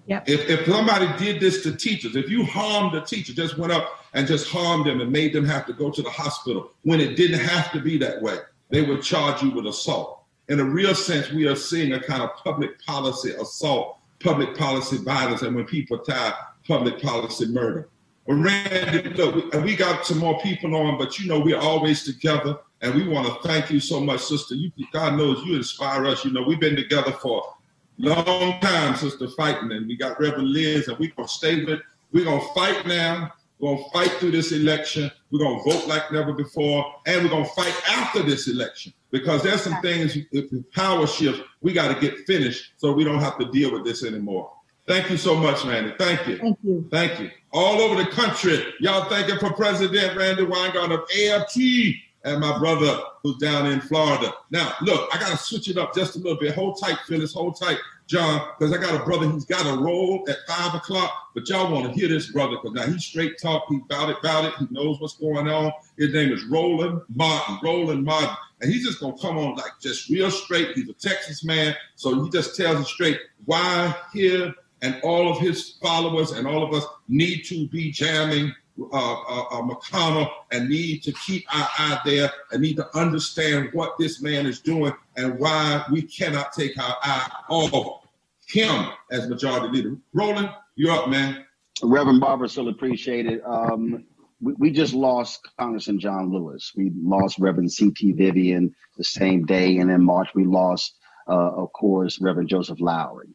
Speaker 6: Yep.
Speaker 1: If somebody did this to teachers, if you harmed a teacher, just went up and just harmed them and made them have to go to the hospital when it didn't have to be that way, they would charge you with assault. In a real sense, we are seeing a kind of public policy assault, public policy violence, and when people die, public policy murder. Well, Randy, look, we got some more people on, but we're always together, and we want to thank you so much, sister. God knows you inspire us. We've been together for long time, sister, fighting, and we got Reverend Liz, and we're going to stay with, we're going to fight now. We're going to fight through this election. We're going to vote like never before, and we're going to fight after this election, because there's some things, if the power shift, we got to get finished so we don't have to deal with this anymore. Thank you so much, Randy. Thank you.
Speaker 6: Thank you.
Speaker 1: Thank you. All over the country, y'all thanking for President Randy Weingart of AFT and my brother who's down in Florida. Now, look, I got to switch it up just a little bit. Hold tight, Phyllis. Hold tight, John, because I got a brother who's got a roll at 5 o'clock, but y'all want to hear this brother because now he's straight talk. He's about it. He knows what's going on. His name is Roland Martin. And he's just going to come on like just real straight. He's a Texas man, so he just tells us straight why here and all of his followers and all of us need to be jamming McConnell and need to keep our eye there and need to understand what this man is doing and why we cannot take our eye off him as majority leader. Roland, you're up, man.
Speaker 8: Reverend Barber, still appreciate it. We just lost Congressman John Lewis. We lost Reverend C.T. Vivian the same day. And in March, we lost, of course, Reverend Joseph Lowry.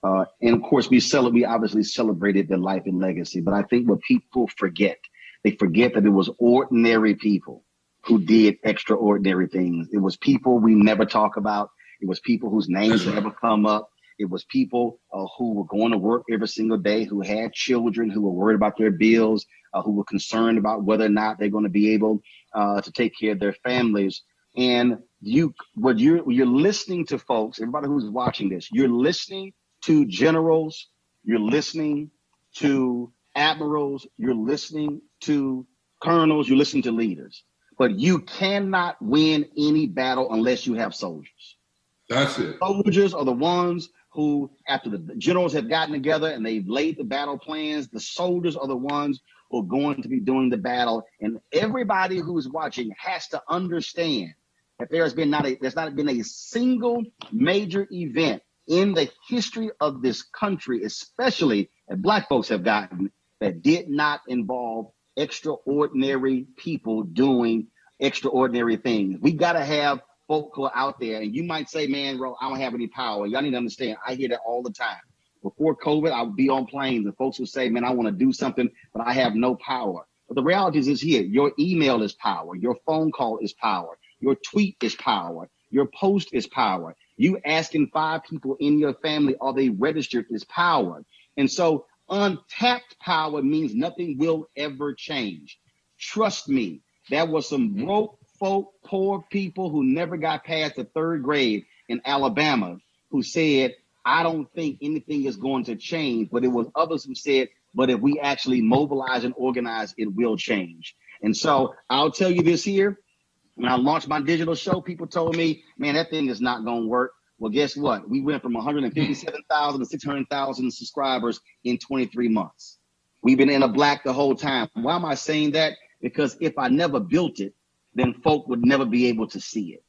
Speaker 8: And of course, we obviously celebrated their life and legacy. But I think what people forget, they forget that it was ordinary people who did extraordinary things. It was people we never talk about. It was people whose names never come up. It was people who were going to work every single day, who had children, who were worried about their bills, who were concerned about whether or not they're going to be able to take care of their families. And you're listening to folks, everybody who's watching this, you're listening to generals, you're listening to admirals, you're listening to colonels, you're listening to leaders. But you cannot win any battle unless you have soldiers.
Speaker 1: That's it.
Speaker 8: Soldiers are the ones who, after the generals have gotten together and they've laid the battle plans, the soldiers are the ones who are going to be doing the battle. And everybody who's watching has to understand that there's not been a single major event in the history of this country, especially that Black folks have gotten, that did not involve extraordinary people doing extraordinary things. We got to have folk who are out there, and you might say, man, bro, I don't have any power. Y'all need to understand, I hear that all the time. Before COVID, I would be on planes and folks would say, man, I want to do something, but I have no power. But the reality is here, your email is power, your phone call is power, your tweet is power, your post is power. You asking 5 people in your family, are they registered, is power. And so untapped power means nothing will ever change. Trust me, there was some broke folk, poor people who never got past the 3rd grade in Alabama who said, I don't think anything is going to change. But it was others who said, but if we actually mobilize and organize, it will change. And so I'll tell you this here. When I launched my digital show, people told me, man, that thing is not going to work. Well, guess what? We went from 157,000 to 600,000 subscribers in 23 months. We've been in a black the whole time. Why am I saying that? Because if I never built it, then folk would never be able to see it.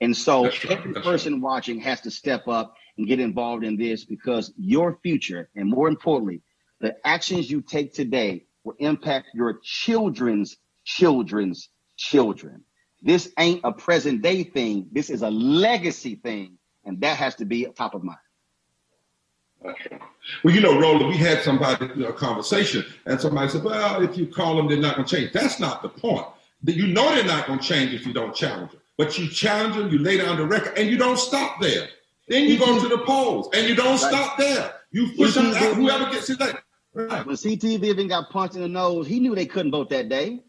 Speaker 8: And so every person watching has to step up and get involved in this, because your future, and more importantly, the actions you take today will impact your children's children's children. This ain't a present day thing. This is a legacy thing. And that has to be top of mind.
Speaker 1: Well, Roland, we had somebody, a conversation, and somebody said, well, if you call them, they're not going to change. That's not the point. You know they're not going to change if you don't challenge them. But you challenge them, you lay down the record, and you don't stop there. Then you go to the polls, and you don't stop there. You push them out, whoever gets it there. Right.
Speaker 8: When C.T. Vivian got punched in the nose, he knew they couldn't vote that day.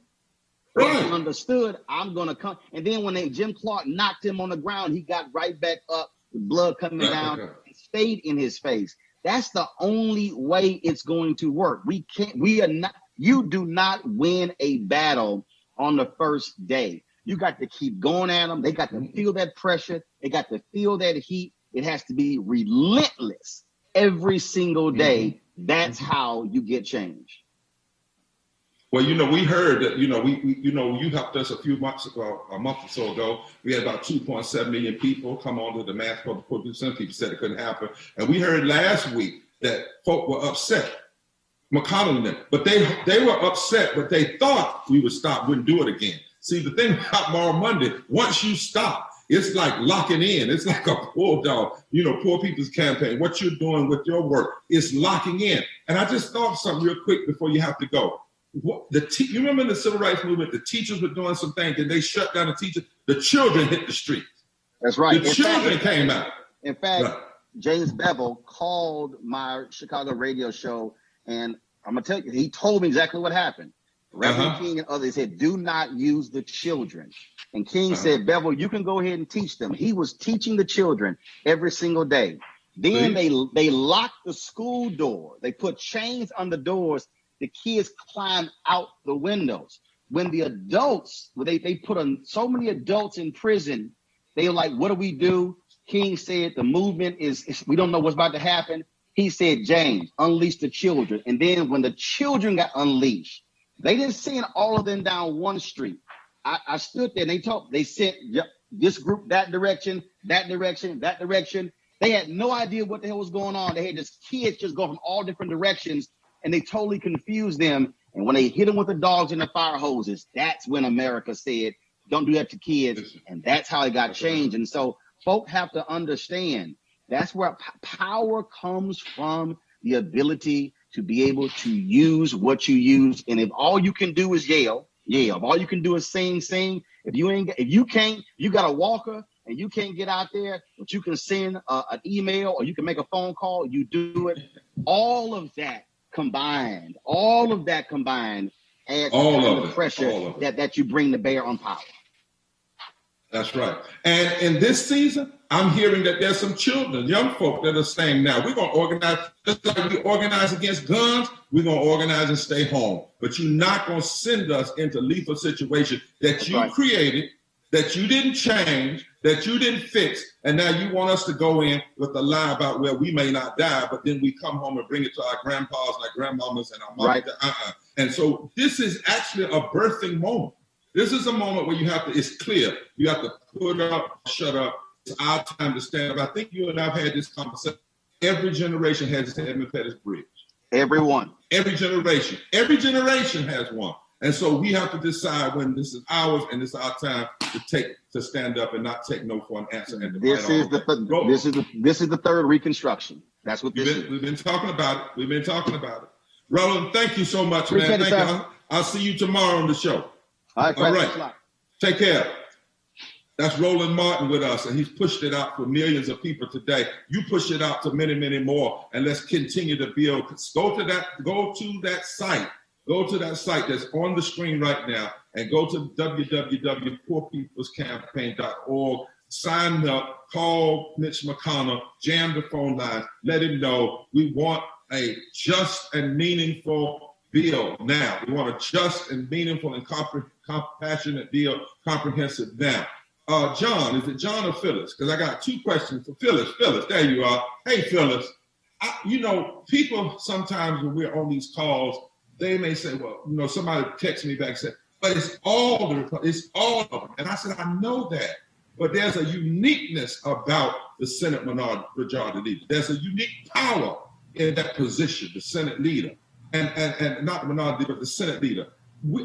Speaker 8: Right. He understood, I'm going to come. And then when Jim Clark knocked him on the ground, he got right back up, with blood coming down, and stayed in his face. That's the only way it's going to work. You do not win a battle on the first day. You got to keep going at them. They got to feel that pressure. They got to feel that heat. It has to be relentless every single day. That's how you get change.
Speaker 1: Well, we heard that, you helped us a few months ago, a month or so ago. We had about 2.7 million people come onto the mass vote. Some people said it couldn't happen. And we heard last week that folk were upset, McConnell and them. But they were upset, but they thought we would stop, wouldn't do it again. See, the thing about Tomorrow Monday, once you stop, it's like locking in. It's like a bulldog, Poor People's Campaign. What you're doing with your work is locking in. And I just thought of something real quick before you have to go. You remember in the civil rights movement, the teachers were doing some things and they shut down the teachers. The children hit the streets.
Speaker 8: That's right.
Speaker 1: The children came out.
Speaker 8: In fact, James Bevel called my Chicago radio show, and I'm going to tell you, he told me exactly what happened. Reverend King and others said, do not use the children. And King said, Bevel, you can go ahead and teach them. He was teaching the children every single day. Then they locked the school door. They put chains on the doors. The kids climb out the windows. When the adults, they put so many adults in prison, they were like, what do we do? King said the movement is we don't know what's about to happen. He said, James, unleash the children. And then when the children got unleashed, they didn't send all of them down one street. I stood there and they sent this group that direction, that direction, that direction. They had no idea what the hell was going on. They had kids just go from all different directions, and they totally confused them. And when they hit them with the dogs and the fire hoses, that's when America said, don't do that to kids. And that's how it got changed. And so folk have to understand that's where power comes from, the ability to be able to use what you use. And if all you can do is yell. If all you can do is sing. If you can't, you got a walker, and you can't get out there, but you can send an email or you can make a phone call, you do it. All of that combined adds the pressure that you bring to bear on power.
Speaker 1: That's right. And in this season, I'm hearing that there's some children, young folk that are saying now, we're going to organize, just like we organize against guns, we're going to organize and stay home. But you're not going to send us into lethal situation that you created, that you didn't change, that you didn't fix, and now you want us to go in with a lie about where we may not die, but then we come home and bring it to our grandpas and our grandmamas and our mothers. And so this is actually a birthing moment. This is a moment where you have to, it's clear, you have to put up, shut up. It's our time to stand up. I think you and I have had this conversation. Every generation has its Edmund Pettus Bridge.
Speaker 8: Everyone.
Speaker 1: Every generation has one. And so we have to decide when this is ours and it's our time to stand up and not take no for an answer. And
Speaker 8: this is the third Reconstruction. That's what this is.
Speaker 1: We've been talking about it. Roland, thank you so much, man. Thank you. I'll see you tomorrow on the show.
Speaker 8: All right.
Speaker 1: Take care. That's Roland Martin with us, and he's pushed it out for millions of people today. You push it out to many, many more, and let's continue to build. Go to that site that's on the screen right now, and go to www.poorpeoplescampaign.org. Sign up, call Mitch McConnell, jam the phone line, let him know we want a just and meaningful bill now. We want a just and meaningful and compassionate bill, comprehensive now. John, is it John or Phyllis? Because I got two questions for Phyllis. Phyllis, there you are. Hey, Phyllis. People sometimes when we're on these calls, they may say, well, somebody texts me back and said, but it's all of them. And I said, I know that. But there's a uniqueness about the Senate majority leader. There's a unique power in that position, the Senate leader. And not the minority, but the Senate leader.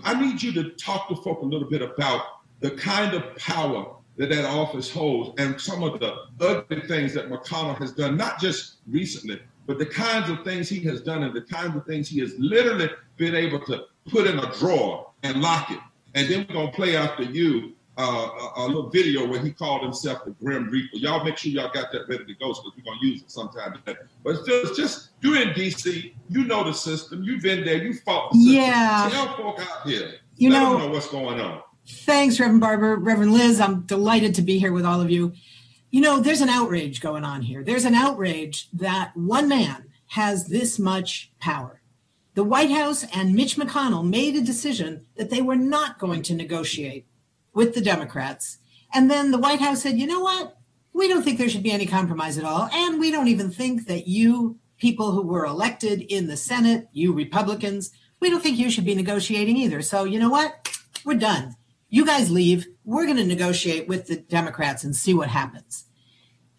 Speaker 1: I need you to talk to folk a little bit about the kind of power that office holds and some of the ugly things that McConnell has done, not just recently, but the kinds of things he has done and the kinds of things he has literally been able to put in a drawer and lock it. And then we're going to play after you a little video where he called himself the Grim Reaper. Y'all make sure y'all got that ready to go because we're going to use it sometime today. But it's just, you're in D.C., you know the system, you've been there, you fought the system.
Speaker 10: Yeah.
Speaker 1: Tell folk out here,
Speaker 10: let
Speaker 1: them know what's going on.
Speaker 10: Thanks, Reverend Barber. Reverend Liz, I'm delighted to be here with all of you. There's an outrage going on here. There's an outrage that one man has this much power. The White House and Mitch McConnell made a decision that they were not going to negotiate with the Democrats. And then the White House said, you know what? We don't think there should be any compromise at all. And we don't even think that you people who were elected in the Senate, you Republicans, we don't think you should be negotiating either. So you know what? We're done. You guys leave. We're going to negotiate with the Democrats and see what happens.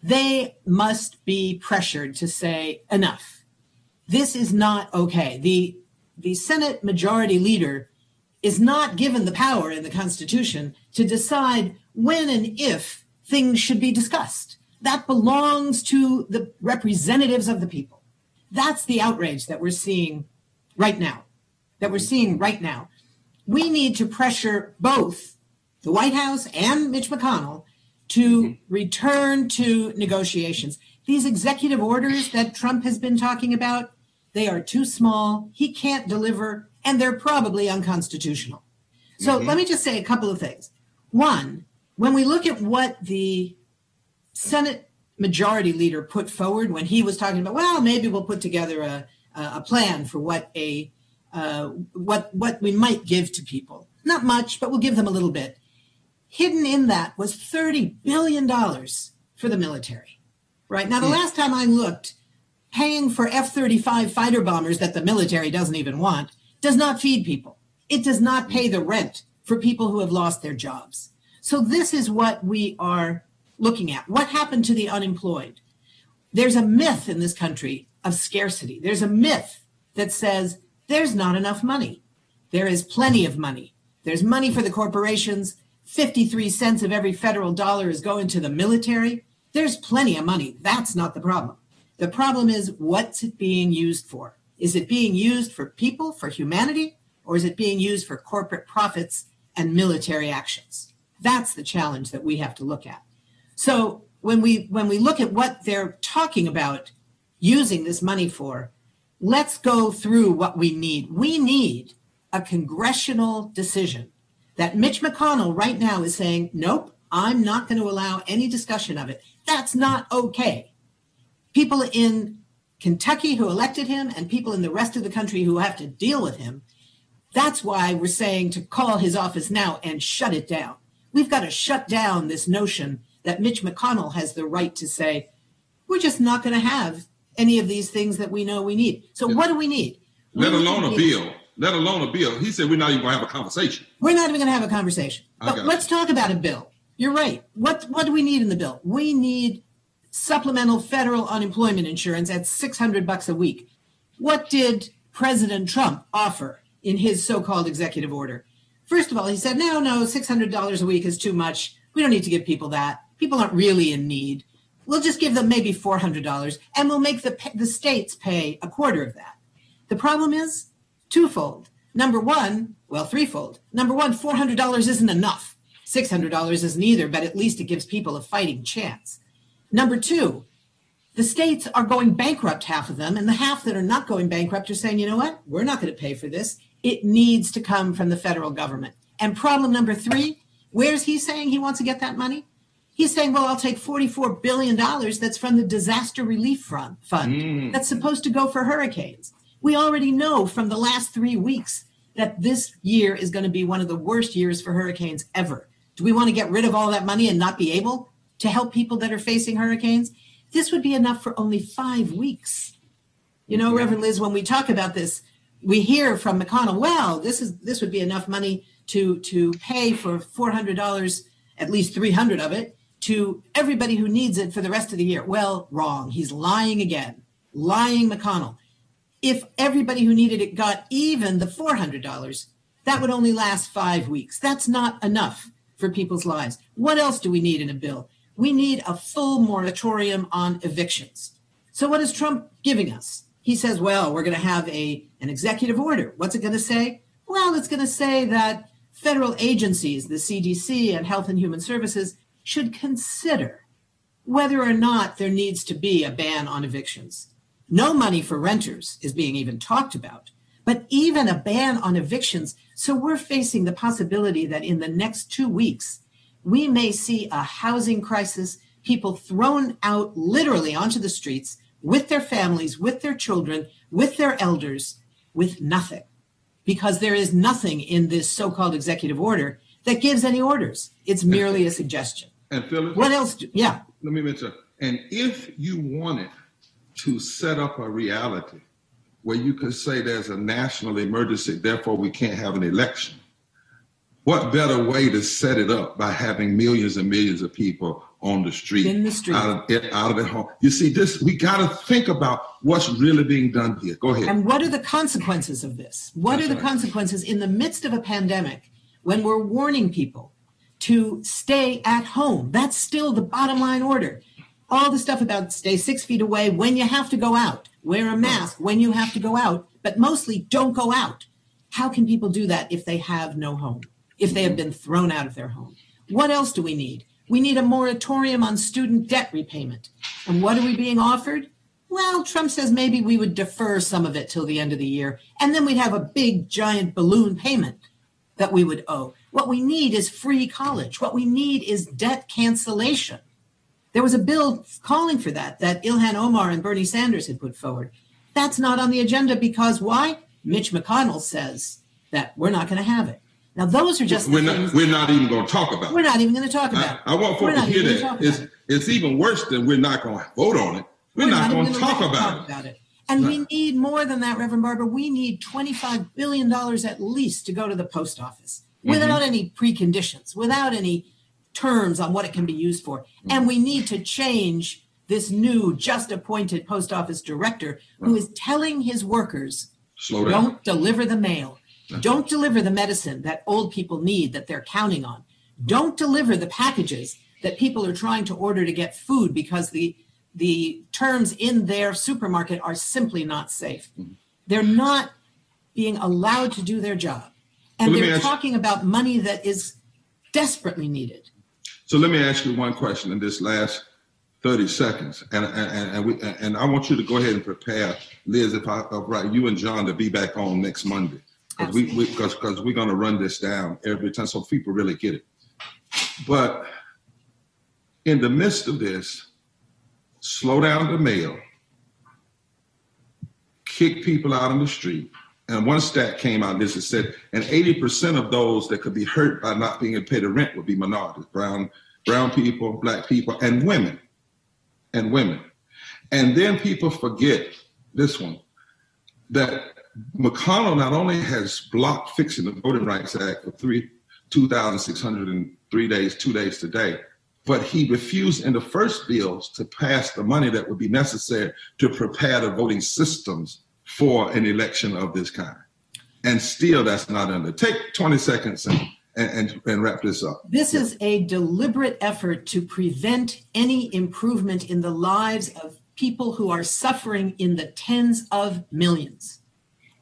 Speaker 10: They must be pressured to say enough. This is not okay. The Senate majority leader is not given the power in the Constitution to decide when and if things should be discussed. That belongs to the representatives of the people. That's the outrage that we're seeing right now. We need to pressure both the White House and Mitch McConnell to return to negotiations. These executive orders that Trump has been talking about, they are too small. He can't deliver, and they're probably unconstitutional. So let me just say a couple of things. One, when we look at what the Senate majority leader put forward when he was talking about, well, maybe we'll put together a plan for what we might give to people. Not much, but we'll give them a little bit. Hidden in that was $30 billion for the military. Right now, the last time I looked, paying for F-35 fighter bombers that the military doesn't even want does not feed people. It does not pay the rent for people who have lost their jobs. So this is what we are looking at. What happened to the unemployed? There's a myth in this country of scarcity. There's a myth that says there's not enough money. There is plenty of money. There's money for the corporations. 53 cents of every federal dollar is going to the military. There's plenty of money. That's not the problem. The problem is, what's it being used for? Is it being used for people, for humanity, or is it being used for corporate profits and military actions? That's the challenge that we have to look at. So when we look at what they're talking about using this money for, let's go through what we need. We need a congressional decision that Mitch McConnell right now is saying, nope, I'm not going to allow any discussion of it. That's not okay. People in Kentucky who elected him and people in the rest of the country who have to deal with him, that's why we're saying to call his office now and shut it down. We've got to shut down this notion that Mitch McConnell has the right to say, we're just not going to have any of these things that we know we need. So what do we need?
Speaker 1: Let alone a bill. Let alone a bill. He said we're not even going to have a conversation.
Speaker 10: We're not even going to have a conversation. But let's talk about a bill. You're right. What do we need in the bill? We need supplemental federal unemployment insurance at $600 a week. What did President Trump offer in his so-called executive order? First of all, he said, no, $600 a week is too much. We don't need to give people that. People aren't really in need. We'll just give them maybe $400 and we'll make the states pay a quarter of that. The problem is twofold. Threefold. Number one, $400 isn't enough. $600 isn't either, but at least it gives people a fighting chance. Number two, the states are going bankrupt, half of them, and the half that are not going bankrupt are saying, you know what, we're not going to pay for this. It needs to come from the federal government. And problem number three, where's he saying he wants to get that money? He's saying, well, I'll take $44 billion that's from the disaster relief fund that's supposed to go for hurricanes. We already know from the last 3 weeks that this year is going to be one of the worst years for hurricanes ever. Do we want to get rid of all that money and not be able to help people that are facing hurricanes? This would be enough for only 5 weeks. You know, Reverend Liz, when we talk about this, we hear from McConnell, well, this would be enough money to pay for $400, at least 300 of it, to everybody who needs it for the rest of the year. Well, wrong. He's lying again. Lying McConnell. If everybody who needed it got even the $400, that would only last 5 weeks. That's not enough for people's lives. What else do we need in a bill? We need a full moratorium on evictions. So what is Trump giving us? He says, well, we're going to have an executive order. What's it going to say? Well, it's going to say that federal agencies, the CDC and Health and Human Services, should consider whether or not there needs to be a ban on evictions. No money for renters is being even talked about, but even a ban on evictions. So we're facing the possibility that in the next 2 weeks, we may see a housing crisis, people thrown out literally onto the streets with their families, with their children, with their elders, with nothing. Because there is nothing in this so-called executive order that gives any orders. It's merely a suggestion.
Speaker 1: And Phyllis,
Speaker 10: what else? Let
Speaker 1: me mention, and if you wanted to set up a reality where you could say there's a national emergency, therefore we can't have an election, what better way to set it up by having millions and millions of people on the street,
Speaker 10: in the street,
Speaker 1: out of their home? You see, we got to think about what's really being done here. Go ahead.
Speaker 10: And what are the consequences of this? What are the consequences in the midst of a pandemic when we're warning people to stay at home? That's still the bottom line order. All the stuff about stay 6 feet away when you have to go out, wear a mask when you have to go out, but mostly don't go out. How can people do that if they have no home, if they have been thrown out of their home? What else do we need? We need a moratorium on student debt repayment. And what are we being offered? Well, Trump says maybe we would defer some of it till the end of the year, and then we'd have a big, giant balloon payment that we would owe. What we need is free college. What we need is debt cancellation. There was a bill calling for that Ilhan Omar and Bernie Sanders had put forward. That's not on the agenda because why? Mitch McConnell says that we're not going to have it. Now, those are just
Speaker 1: we're not even going to talk about it.
Speaker 10: We're not even going to talk about it.
Speaker 1: I want folks to hear that. It's even worse than we're not going to vote on it. We're not going to talk about it.
Speaker 10: And we need more than that, Reverend Barber. We need $25 billion at least to go to the post office without any preconditions, without any terms on what it can be used for. And we need to change this new just appointed post office director who is telling his workers, don't deliver the mail. Don't deliver the medicine that old people need that they're counting on. Don't deliver the packages that people are trying to order to get food because the terms in their supermarket are simply not safe. They're not being allowed to do their job. And they're talking about money that is desperately needed.
Speaker 1: So let me ask you one question in this last 30 seconds, and I want you to go ahead and prepare, Liz, if right, you and John to be back on next Monday, because we're going to run this down every time so people really get it. But in the midst of this, slow down the mail, kick people out on the street. And one stat came out, this said, and 80% of those that could be hurt by not being able to pay the rent would be minorities, brown people, black people, and women. And then people forget this one, that McConnell not only has blocked fixing the Voting Rights Act for 2,603 days, 2 days today, but he refused in the first bills to pass the money that would be necessary to prepare the voting systems for an election of this kind. And still that's not under. Take 20 seconds and wrap this up.
Speaker 10: This is a deliberate effort to prevent any improvement in the lives of people who are suffering in the tens of millions.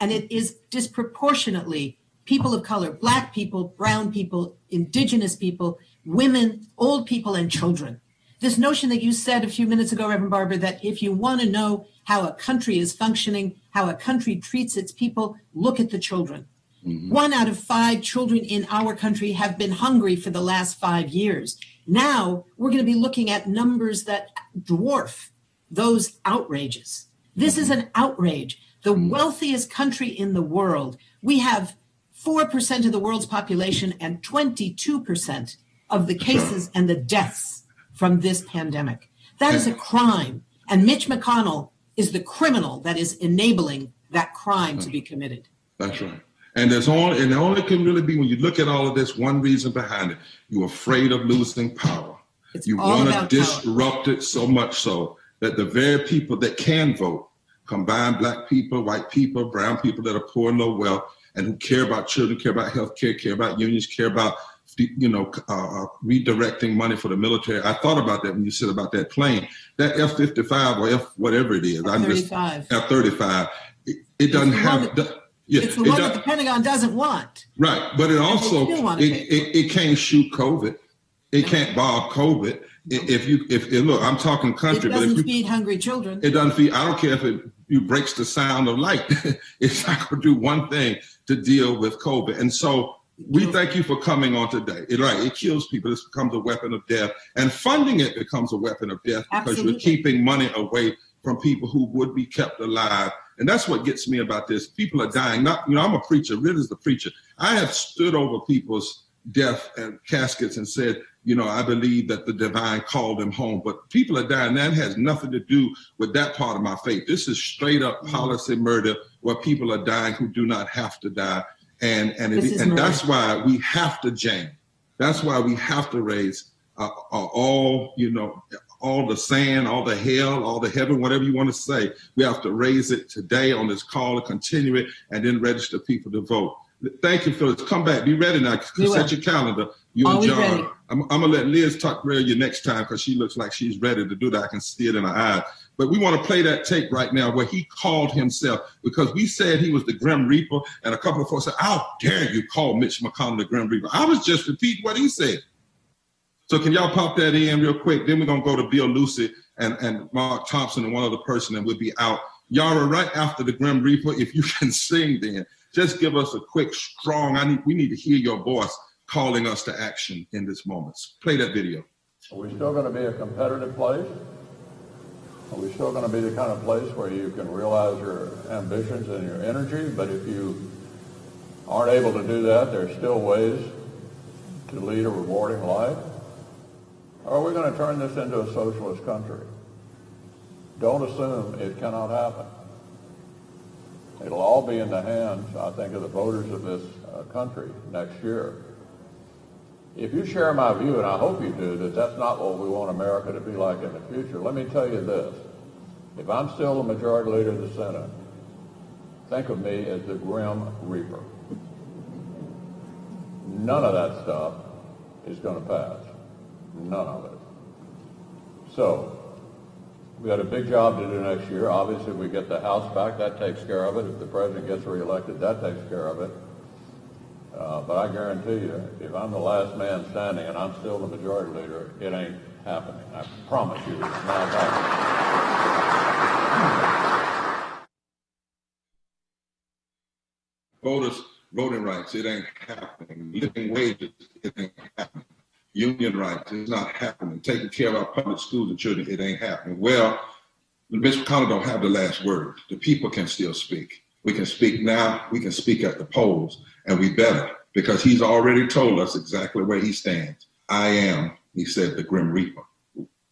Speaker 10: And it is disproportionately people of color, Black people, brown people, indigenous people, women, old people, and children. This notion that you said a few minutes ago, Reverend Barber, that if you want to know how a country is functioning, how a country treats its people, look at the children. 1 out of 5 children in our country have been hungry for the last 5 years. Now we're going to be looking at numbers that dwarf those outrages. This is an outrage. The wealthiest country in the world, we have 4% of the world's population and 22% of the cases and the deaths from this pandemic. That is a crime. And Mitch McConnell is the criminal that is enabling that crime to be committed.
Speaker 1: That's right. And it only can really be, when you look at all of this, one reason behind it. You're afraid of losing power. You want to disrupt it so much so that the very people that can vote, combined Black people, white people, brown people that are poor and low wealth, and who care about children, care about health care, care about unions, care about redirecting money for the military. I thought about that when you said about that plane, that F-55 or F whatever it is. F-35. It doesn't have.
Speaker 10: It's the one that the Pentagon doesn't want.
Speaker 1: Right, but it also it can't shoot COVID. It can't bomb COVID. If look, I'm talking country,
Speaker 10: it doesn't feed hungry children.
Speaker 1: It doesn't feed. I don't care if it breaks the sound of light. It's not going to do one thing to deal with COVID. And so we thank you for coming on today. It kills people. This becomes a weapon of death, and funding it becomes a weapon of death because you're keeping money away from people who would be kept alive. And that's what gets me about this. People are dying. I'm a preacher. Really is the preacher. I have stood over people's death and caskets and said, I believe that the divine called them home. But people are dying. That has nothing to do with that part of my faith. This is straight up policy murder where people are dying who do not have to die. And that's why we have to jam. That's why we have to raise all the sand, all the hell, all the heaven, whatever you want to say. We have to raise it today on this call and continue it, and then register people to vote. Thank you, Phyllis. Come back. Be ready now. Set your calendar. You and John. I'm going to let Liz talk to you next time because she looks like she's ready to do that. I can see it in her eyes. But we want to play that tape right now where he called himself, because we said he was the Grim Reaper, and a couple of folks said, how dare you call Mitch McConnell the Grim Reaper? I was just repeating what he said. So can y'all pop that in real quick? Then we're going to go to Bill Lucy and Mark Thompson and one other person, and we'll be out. Yara, right after the Grim Reaper, if you can sing then, just give us a quick, strong, we need to hear your voice calling us to action in this moment. Play that video.
Speaker 9: Are we still going to be a competitive place? Are we still going to be the kind of place where you can realize your ambitions and your energy? But if you aren't able to do that, there's still ways to lead a rewarding life. Or are we going to turn this into a socialist country? Don't assume it cannot happen. It'll all be in the hands, I think, of the voters of this country next year. If you share my view, and I hope you do, that that's not what we want America to be like in the future, let me tell you this. If I'm still the majority leader of the Senate, think of me as the Grim Reaper. None of that stuff is going to pass. None of it. So, we got a big job to do next year. Obviously, we get the House back. That takes care of it. If the president gets reelected, that takes care of it. but I guarantee you, if I'm the last man standing and I'm still the majority leader, it ain't happening. I promise you, it's not happening.
Speaker 1: Voters, voting rights, it ain't happening. Living wages, it ain't happening. Union rights, it's not happening. Taking care of our public schools and children, it ain't happening. Well, Mitch McConnell don't have the last word. The people can still speak. We can speak now, we can speak at the polls, and we better, because he's already told us exactly where he stands. I am, he said, the Grim Reaper.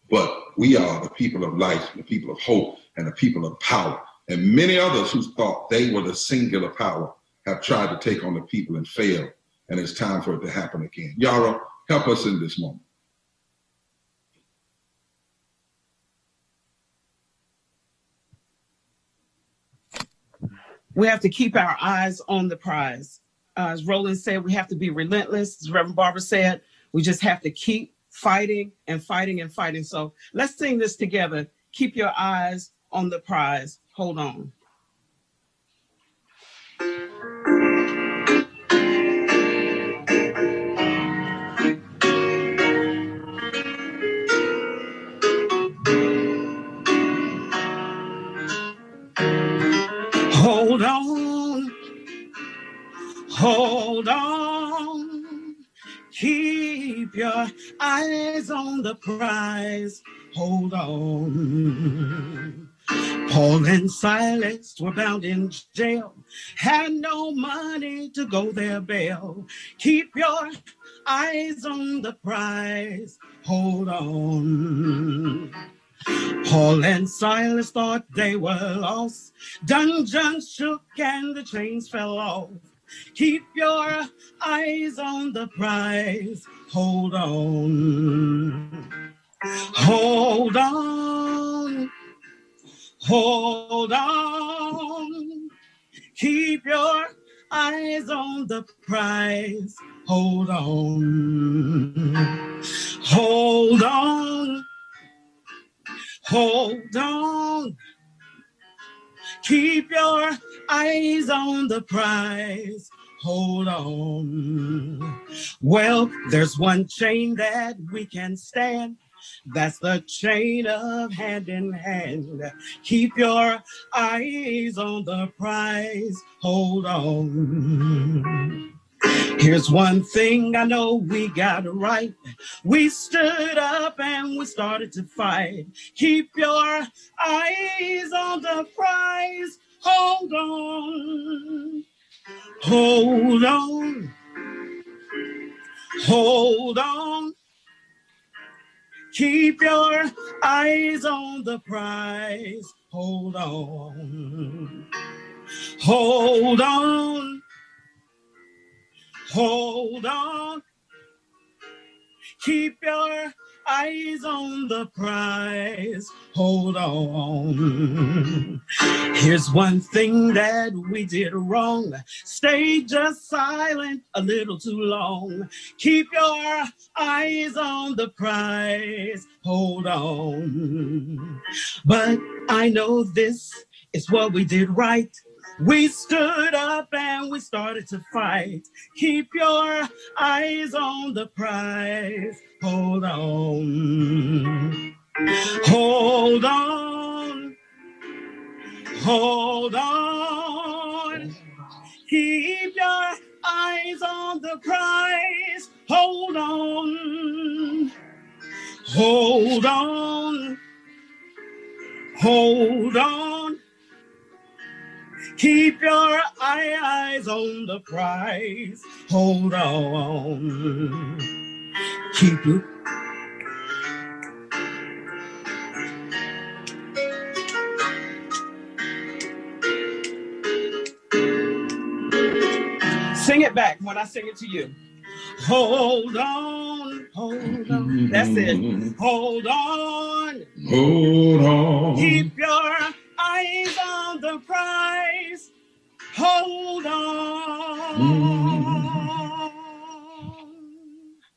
Speaker 1: But we are the people of life, the people of hope, and the people of power. And many others who thought they were the singular power have tried to take on the people and failed. And it's time for it to happen again. Yara, help us in this moment.
Speaker 11: We have to keep our eyes on the prize. As Roland said, we have to be relentless. As Reverend Barbara said, we just have to keep fighting and fighting and fighting. So let's sing this together. Keep your eyes on the prize. Hold on. Hold on. Hold on. Keep your eyes on the prize. Hold on. Paul and Silas were bound in jail, had no money to go their bail. Keep your eyes on the prize. Hold on. Paul and Silas thought they were lost. Dungeons shook and the chains fell off. Keep your eyes on the prize. Hold on. Hold on. Hold on. Keep your eyes on the prize. Hold on. Hold on. Hold on. Keep your eyes on the prize. Hold on. Well, there's one chain that we can stand. That's the chain of hand in hand. Keep your eyes on the prize. Hold on. Here's one thing I know we got right. We stood up and we started to fight. Keep your eyes on the prize. Hold on. Hold on. Hold on. Keep your eyes on the prize. Hold on. Hold on. Hold on. Keep your eyes on the prize. Hold on. Here's one thing that we did wrong. Stay just silent a little too long. Keep your eyes on the prize. Hold on. But I know this is what we did right. We stood up and we started to fight. Keep your eyes on the prize. Hold on. Hold on. Hold on. Keep your eyes on the prize. Hold on. Hold on. Hold on. Keep your eyes on the prize. Hold on. Keep it. Sing it back when I sing it to you. Hold on. Hold on. That's it. Hold on.
Speaker 1: Hold on.
Speaker 11: Keep your eyes on the prize. Hold on.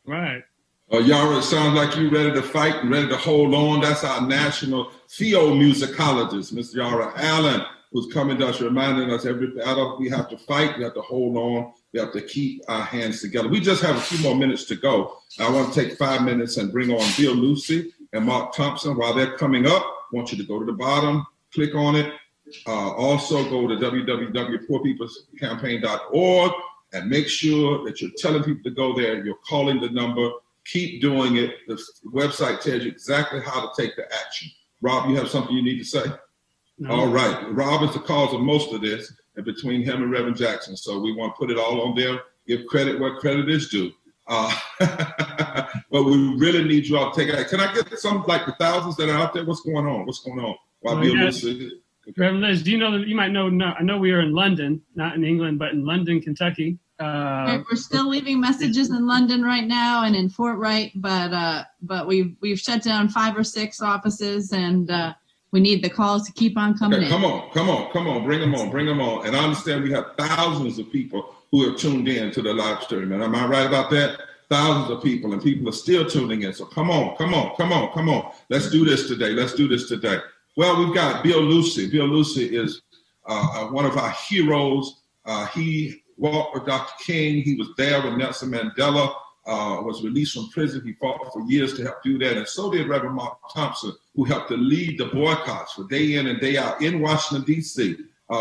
Speaker 21: Right.
Speaker 1: Yara, it sounds like you're ready to fight and ready to hold on. That's our national theomusicologist, Miss Yara Allen. who's coming to us, reminding us every battle we have to fight, we have to hold on, we have to keep our hands together. We just have a few more minutes to go. I want to take 5 minutes and bring on Bill Lucy and Mark Thompson. While they're coming up, I want you to go to the bottom, click on it. Also go to www.poorpeoplescampaign.org and make sure that you're telling people to go there. You're calling the number. Keep doing it. The website tells you exactly how to take the action. Rob, you have something you need to say? No. All right. Rob is the cause of most of this, and between him and Reverend Jackson. So we want to put it all on there. Give credit where credit is due. But we really need you all to take it. Can I get some, like the thousands that are out there? What's going on? What's going on?
Speaker 21: Reverend Liz, do you know that you might know? I know we are in London, not in England, but in London, Kentucky.
Speaker 22: We're still leaving messages in London right now and in Fort Wright, but we've shut down 5 or 6 offices, and we need the calls to keep on coming in.
Speaker 1: Come on, bring them on. And I understand we have thousands of people who have tuned in to the live stream. And am I right about that? Thousands of people, and people are still tuning in. So come on. Let's do this today. Well, we've got Bill Lucy. Bill Lucy is one of our heroes. He walked with Dr. King. He was there when Nelson Mandela was released from prison. He fought for years to help do that. And so did Reverend Mark Thompson, who helped to lead the boycotts for day in and day out in Washington, D.C.,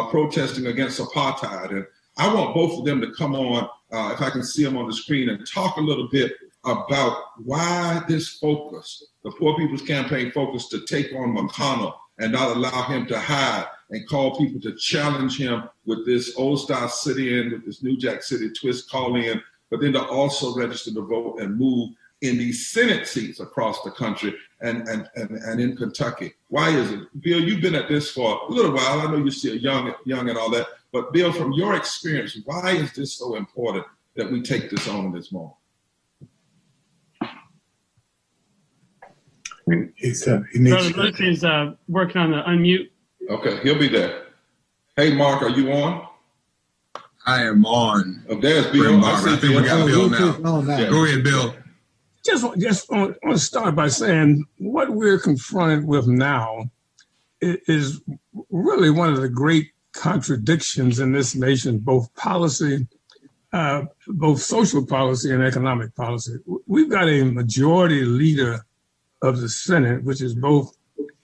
Speaker 1: protesting against apartheid. And I want both of them to come on, if I can see them on the screen, and talk a little bit about why this focus, the Poor People's Campaign focus, to take on McConnell and not allow him to hide and call people to challenge him with this old style sit-in, with this New Jack City twist call-in, but then to also register to vote and move in these Senate seats across the country and in Kentucky. Why is it? Bill, you've been at this for a little while. I know you're still young and all that, but Bill, from your experience, why is this so important that we take this on in this moment?
Speaker 21: Brother Lucy is working on the unmute.
Speaker 1: Okay, he'll be there. Hey, Mark, are you on?
Speaker 12: I am on.
Speaker 1: Oh, there's Bill.
Speaker 12: I think we got Bill now.
Speaker 1: Yeah.
Speaker 12: Go ahead, Bill.
Speaker 13: Just want to start by saying what we're confronted with now is really one of the great contradictions in this nation, both policy, both social policy and economic policy. We've got a majority leader of the Senate, which is both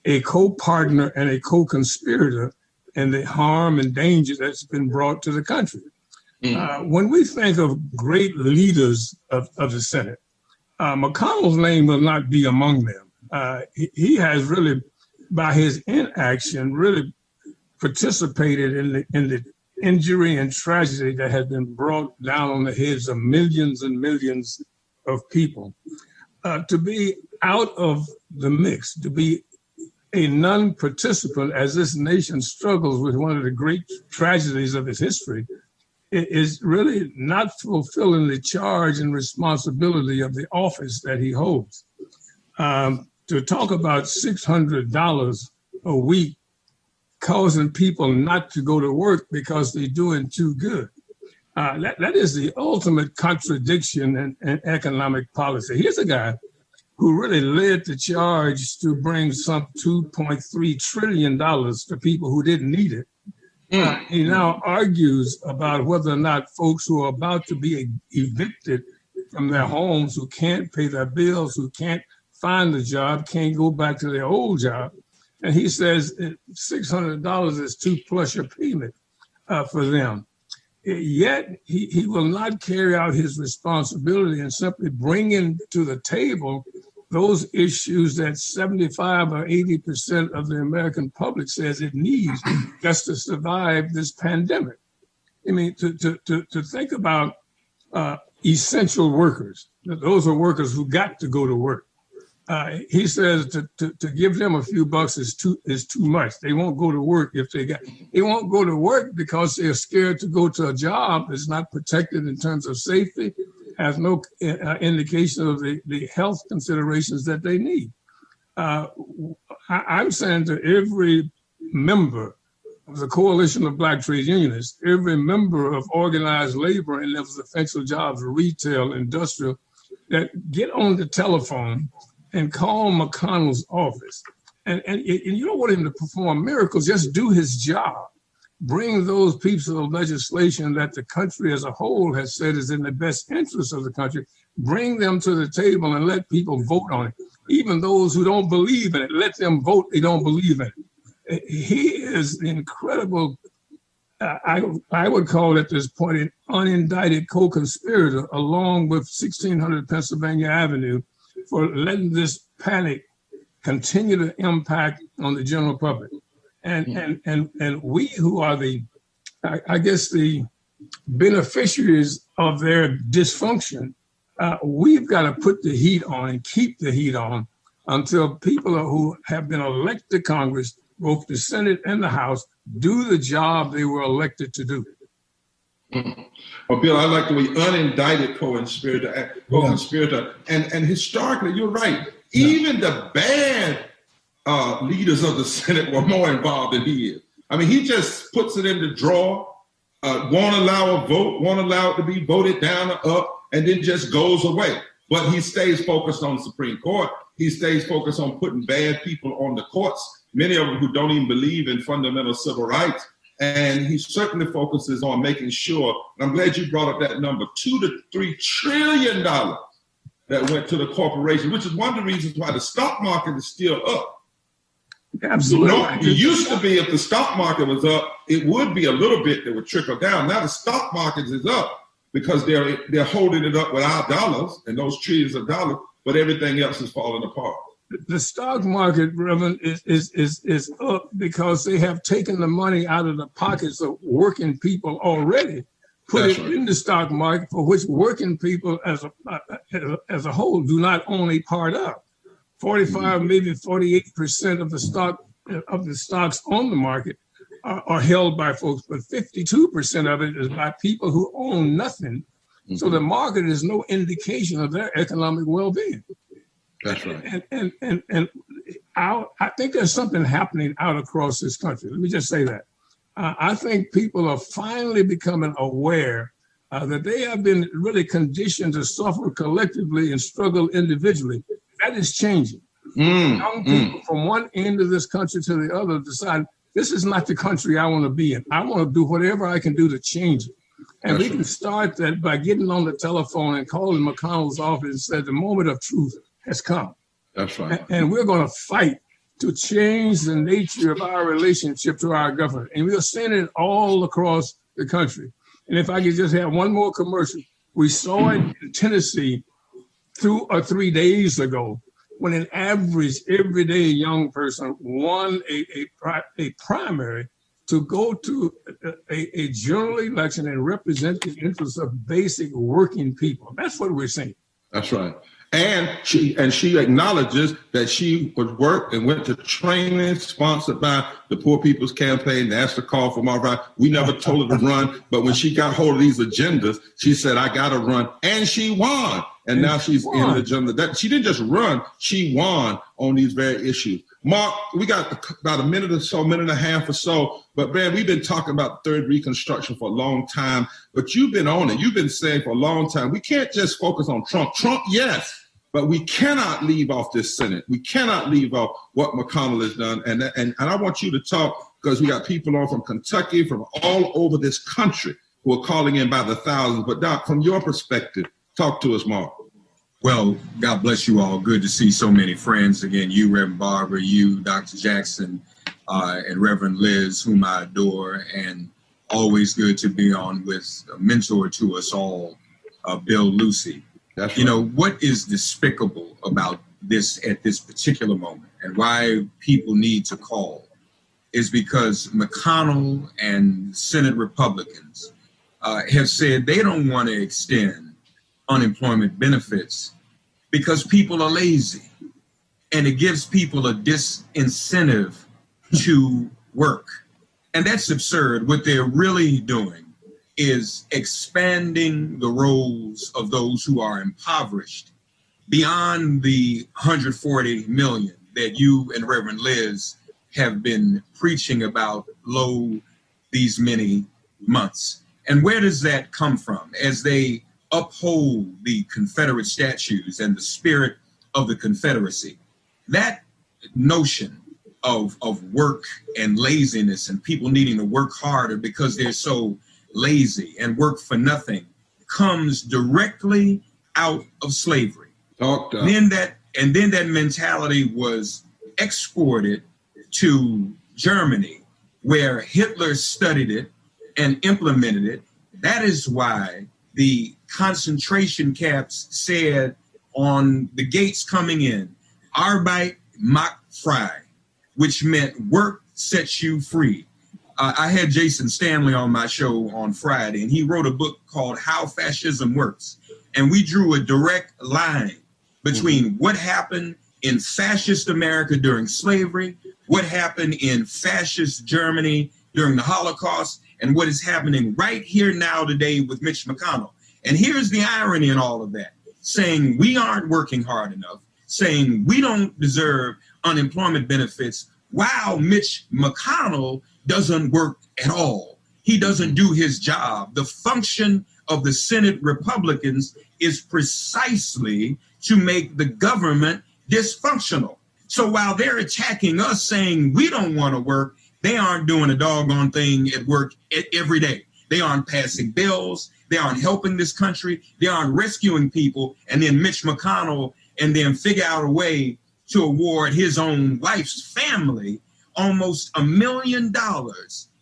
Speaker 13: a co-partner and a co-conspirator in the harm and danger that's been brought to the country. When we think of great leaders of the Senate, McConnell's name will not be among them. He has really, by his inaction, really participated in the injury and tragedy that has been brought down on the heads of millions and millions of people. To be out of the mix, to be a non-participant as this nation struggles with one of the great tragedies of its history, is really not fulfilling the charge and responsibility of the office that he holds. To talk about $600 a week causing people not to go to work because they're doing too good. That is the ultimate contradiction in economic policy. Here's a guy who really led the charge to bring some $2.3 trillion to people who didn't need it. He now argues about whether or not folks who are about to be evicted from their homes, who can't pay their bills, who can't find a job, can't go back to their old job. And he says $600 is too plus your payment for them. Yet he will not carry out his responsibility and simply bring into the table those issues that 75 or 80% of the American public says it needs just to survive this pandemic. I mean, to think about essential workers, those are workers who got to go to work. He says to give them a few bucks is too much. They won't go to work they won't go to work because they're scared to go to a job that's not protected in terms of safety, has no indication of the health considerations that they need. I'm saying to every member of the Coalition of Black Trade Unionists, every member of organized labor in those essential jobs, retail, industrial, that get on the telephone and call McConnell's office. And you don't want him to perform miracles, just do his job. bring those pieces of legislation that the country as a whole has said is in the best interest of the country, bring them to the table and let people vote on it. Even those who don't believe in it, let them vote they don't believe in it. He is incredible. I would call at this point an unindicted co-conspirator along with 1600 Pennsylvania Avenue for letting this panic continue to impact on the general public. And we who are the beneficiaries of their dysfunction, we've got to put the heat on and keep the heat on until people who have been elected to Congress, both the Senate and the House, do the job they were elected to do.
Speaker 1: Well, Bill, I like the way unindicted co-conspirator, and historically, you're right. Even the bad leaders of the Senate were more involved than he is. I mean, he just puts it in the drawer, won't allow a vote, won't allow it to be voted down or up, and then just goes away. But he stays focused on the Supreme Court. He stays focused on putting bad people on the courts, many of them who don't even believe in fundamental civil rights. And he certainly focuses on making sure, and I'm glad you brought up that number, $2 to $3 trillion that went to the corporation, which is one of the reasons why the stock market is still up.
Speaker 13: Absolutely.
Speaker 1: You know, it used to be if the stock market was up, it would be a little bit that would trickle down. Now the stock market is up because they're holding it up with our dollars and those trillions of dollars, but everything else is falling apart.
Speaker 13: The stock market, Reverend, is up because they have taken the money out of the pockets of working people already, put it in the stock market, for which working people as a whole do not own a part of. 45, maybe 48% of the stocks on the market are held by folks, but 52% of it is by people who own nothing. So the market is no indication of their economic well-being.
Speaker 1: That's right.
Speaker 13: And I think there's something happening out across this country. Let me just say that. I think people are finally becoming aware that they have been really conditioned to suffer collectively and struggle individually. That is changing. Young people from one end of this country to the other decide, this is not the country I want to be in. I want to do whatever I can do to change it. And we can start that by getting on the telephone and calling McConnell's office and say, the moment of truth has come.
Speaker 1: That's right.
Speaker 13: And we're going to fight to change the nature of our relationship to our government. And we're seeing it all across the country. And if I could just have one more commercial, we saw it in Tennessee 2 or 3 days ago when an average everyday young person won a primary to go to a general election and represent the interests of basic working people. That's what we're saying.
Speaker 1: That's right. And she acknowledges that she would work and went to training sponsored by the Poor People's Campaign. That's the call from our right. We never told her to run, but when she got hold of these agendas, she said, I got to run. And she won. And now she's in the agenda. That she didn't just run, she won on these very issues. Mark, we got about a minute or so, minute and a half or so. But man, we've been talking about third Reconstruction for a long time. But you've been on it. You've been saying for a long time, we can't just focus on Trump. Trump, yes. But we cannot leave off this Senate. We cannot leave off what McConnell has done. And I want you to talk, because we got people on from Kentucky, from all over this country who are calling in by the thousands. But Doc, from your perspective, talk to us, Mark.
Speaker 12: Well, God bless you all. Good to see so many friends. Again, you, Reverend Barbara, you, Dr. Jackson, and Reverend Liz, whom I adore, and always good to be on with a mentor to us all, Bill Lucy.
Speaker 1: That's right.
Speaker 12: You know, what is despicable about this at this particular moment and why people need to call is because McConnell and Senate Republicans have said they don't want to extend unemployment benefits because people are lazy, and it gives people a disincentive to work. And that's absurd. What they're really doing is expanding the roles of those who are impoverished beyond the 140 million that you and Reverend Liz have been preaching about these many months. And where does that come from? As they uphold the Confederate statues and the spirit of the Confederacy, that notion of work and laziness and people needing to work harder because they're so lazy and work for nothing comes directly out of slavery. Then that mentality was exported to Germany, where Hitler studied it and implemented it. That is why the concentration camps said on the gates coming in, Arbeit macht frei, which meant work sets you free. I had Jason Stanley on my show on Friday, and he wrote a book called How Fascism Works. And we drew a direct line between what happened in fascist America during slavery, what happened in fascist Germany during the Holocaust, and what is happening right here now today with Mitch McConnell. And here's the irony in all of that, saying we aren't working hard enough, saying we don't deserve unemployment benefits, while Mitch McConnell doesn't work at all. He doesn't do his job. The function of the Senate Republicans is precisely to make the government dysfunctional. So while they're attacking us saying we don't want to work, they aren't doing a doggone thing at work every day. They aren't passing bills. They aren't helping this country. They aren't rescuing people. And then Mitch McConnell and then figure out a way to award his own wife's family almost $1 million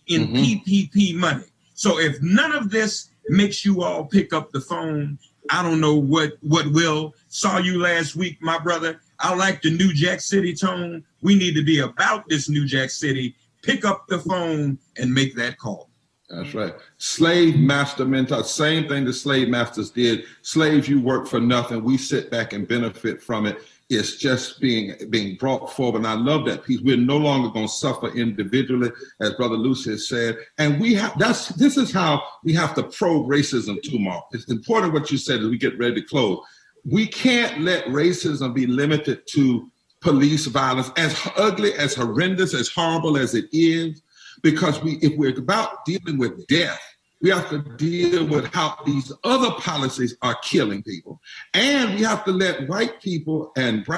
Speaker 12: in PPP money. So if none of this makes you all pick up the phone, I don't know what will. Saw you last week, my brother. I like the New Jack City tone. We need to be about this New Jack City. Pick up the phone and make that call.
Speaker 1: That's right. Slave master mentality, same thing the slave masters did. Slaves, you work for nothing. We sit back and benefit from it. It's just being brought forward. And I love that piece. We're no longer going to suffer individually, as Brother Lucy has said. And this is how we have to probe racism tomorrow. It's important what you said as we get ready to close. We can't let racism be limited to police violence, as ugly, as horrendous, as horrible as it is, because if we're about dealing with death, we have to deal with how these other policies are killing people. And we have to let white people and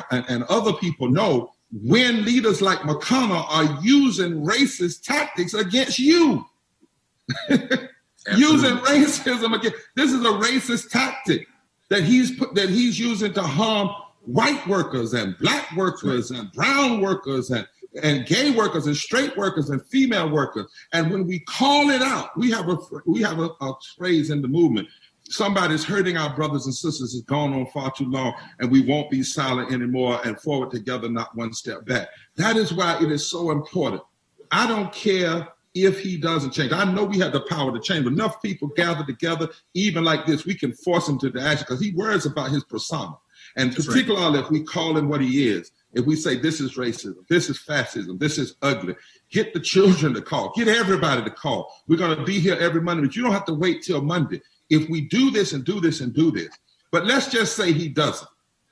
Speaker 1: other people know when leaders like McConnell are using racist tactics against you. Using racism against, this is a racist tactic that he's using to harm white workers and black workers and brown workers and gay workers and straight workers and female workers. And when we call it out, we have a phrase in the movement. Somebody's hurting our brothers and sisters. It's gone on far too long, and we won't be silent anymore, and forward together, not one step back. That is why it is so important. I don't care if he doesn't change. I know we have the power to change, but enough people gather together, even like this, we can force him to the action, because he worries about his persona. And particularly if we call him what he is, if we say this is racism, this is fascism, this is ugly, get the children to call, get everybody to call. We're going to be here every Monday, but you don't have to wait till Monday. If we do this and do this and do this, but let's just say he doesn't.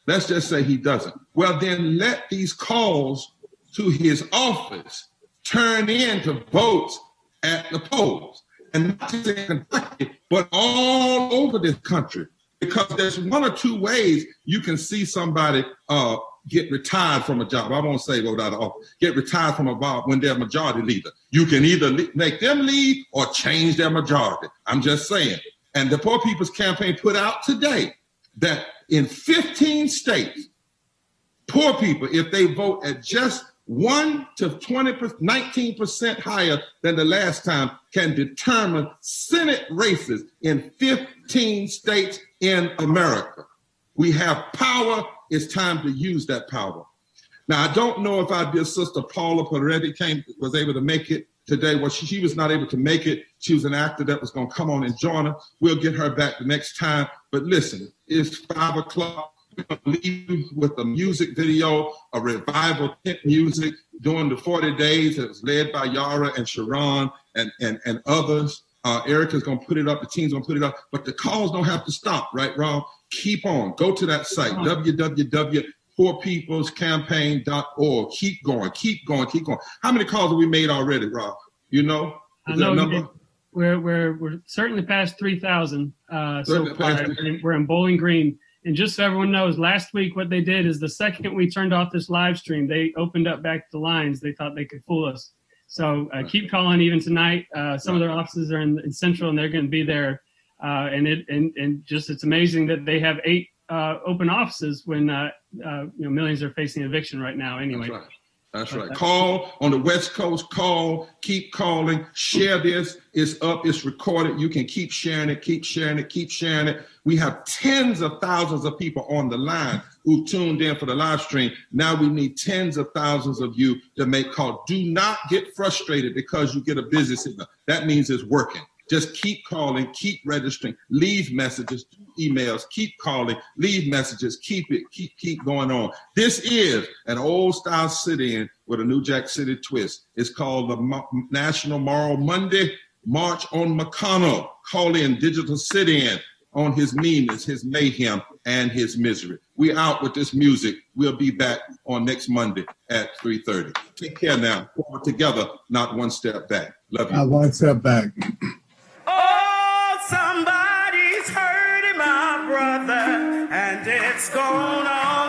Speaker 1: Let's just say he doesn't. Well, then let these calls to his office turn into votes at the polls. And not just in Kentucky, but all over this country. Because there's one or two ways you can see somebody get retired from a job. I won't say go out of office. Get retired from a job when they're majority leader. You can either make them leave or change their majority. I'm just saying. And the Poor People's Campaign put out today that in 15 states, poor people, if they vote at just 1 to 19% higher than the last time, can determine Senate races in 15 states in America. We have power. It's time to use that power. Now, I don't know if our dear sister Paula Peretti was able to make it today. Well, she was not able to make it. She was an actor that was going to come on and join her. We'll get her back the next time. But listen, it's 5 o'clock. We're going to leave with a music video, a revival tent music during the 40 days. It was led by Yara and Sharon and others. Erica's going to put it up. The team's going to put it up. But the calls don't have to stop, right, Rob? Keep on. Go to that site, www.poorpeoplescampaign.org. Keep going, keep going, keep going. How many calls have we made already, Rob? You know? Is there a number?
Speaker 21: We're certainly past 3,000 so far. We're in Bowling Green. And just so everyone knows, last week what they did is the second we turned off this live stream, they opened up back the lines. They thought they could fool us. So keep calling even tonight. Some of their offices are in Central, and they're going to be there. It's amazing that they have 8 open offices when millions are facing eviction right now. Anyway.
Speaker 1: That's right. That's right. Call on the West Coast. Call. Keep calling. Share this. It's up. It's recorded. You can keep sharing it. Keep sharing it. Keep sharing it. We have tens of thousands of people on the line who tuned in for the live stream. Now we need tens of thousands of you to make calls. Do not get frustrated because you get a busy signal. That means it's working. Just keep calling, keep registering, leave messages, emails, keep calling, leave messages, keep going on. This is an old style sit-in with a New Jack City twist. It's called the National Moral Monday March on McConnell. Call in digital sit-in on his meanness, his mayhem, and his misery. We out with this music. We'll be back on next Monday at 3:30. Take care now. Forward together, not one step back. Love you.
Speaker 14: Not one step back.
Speaker 20: Oh, somebody's hurting my brother, and it's going on.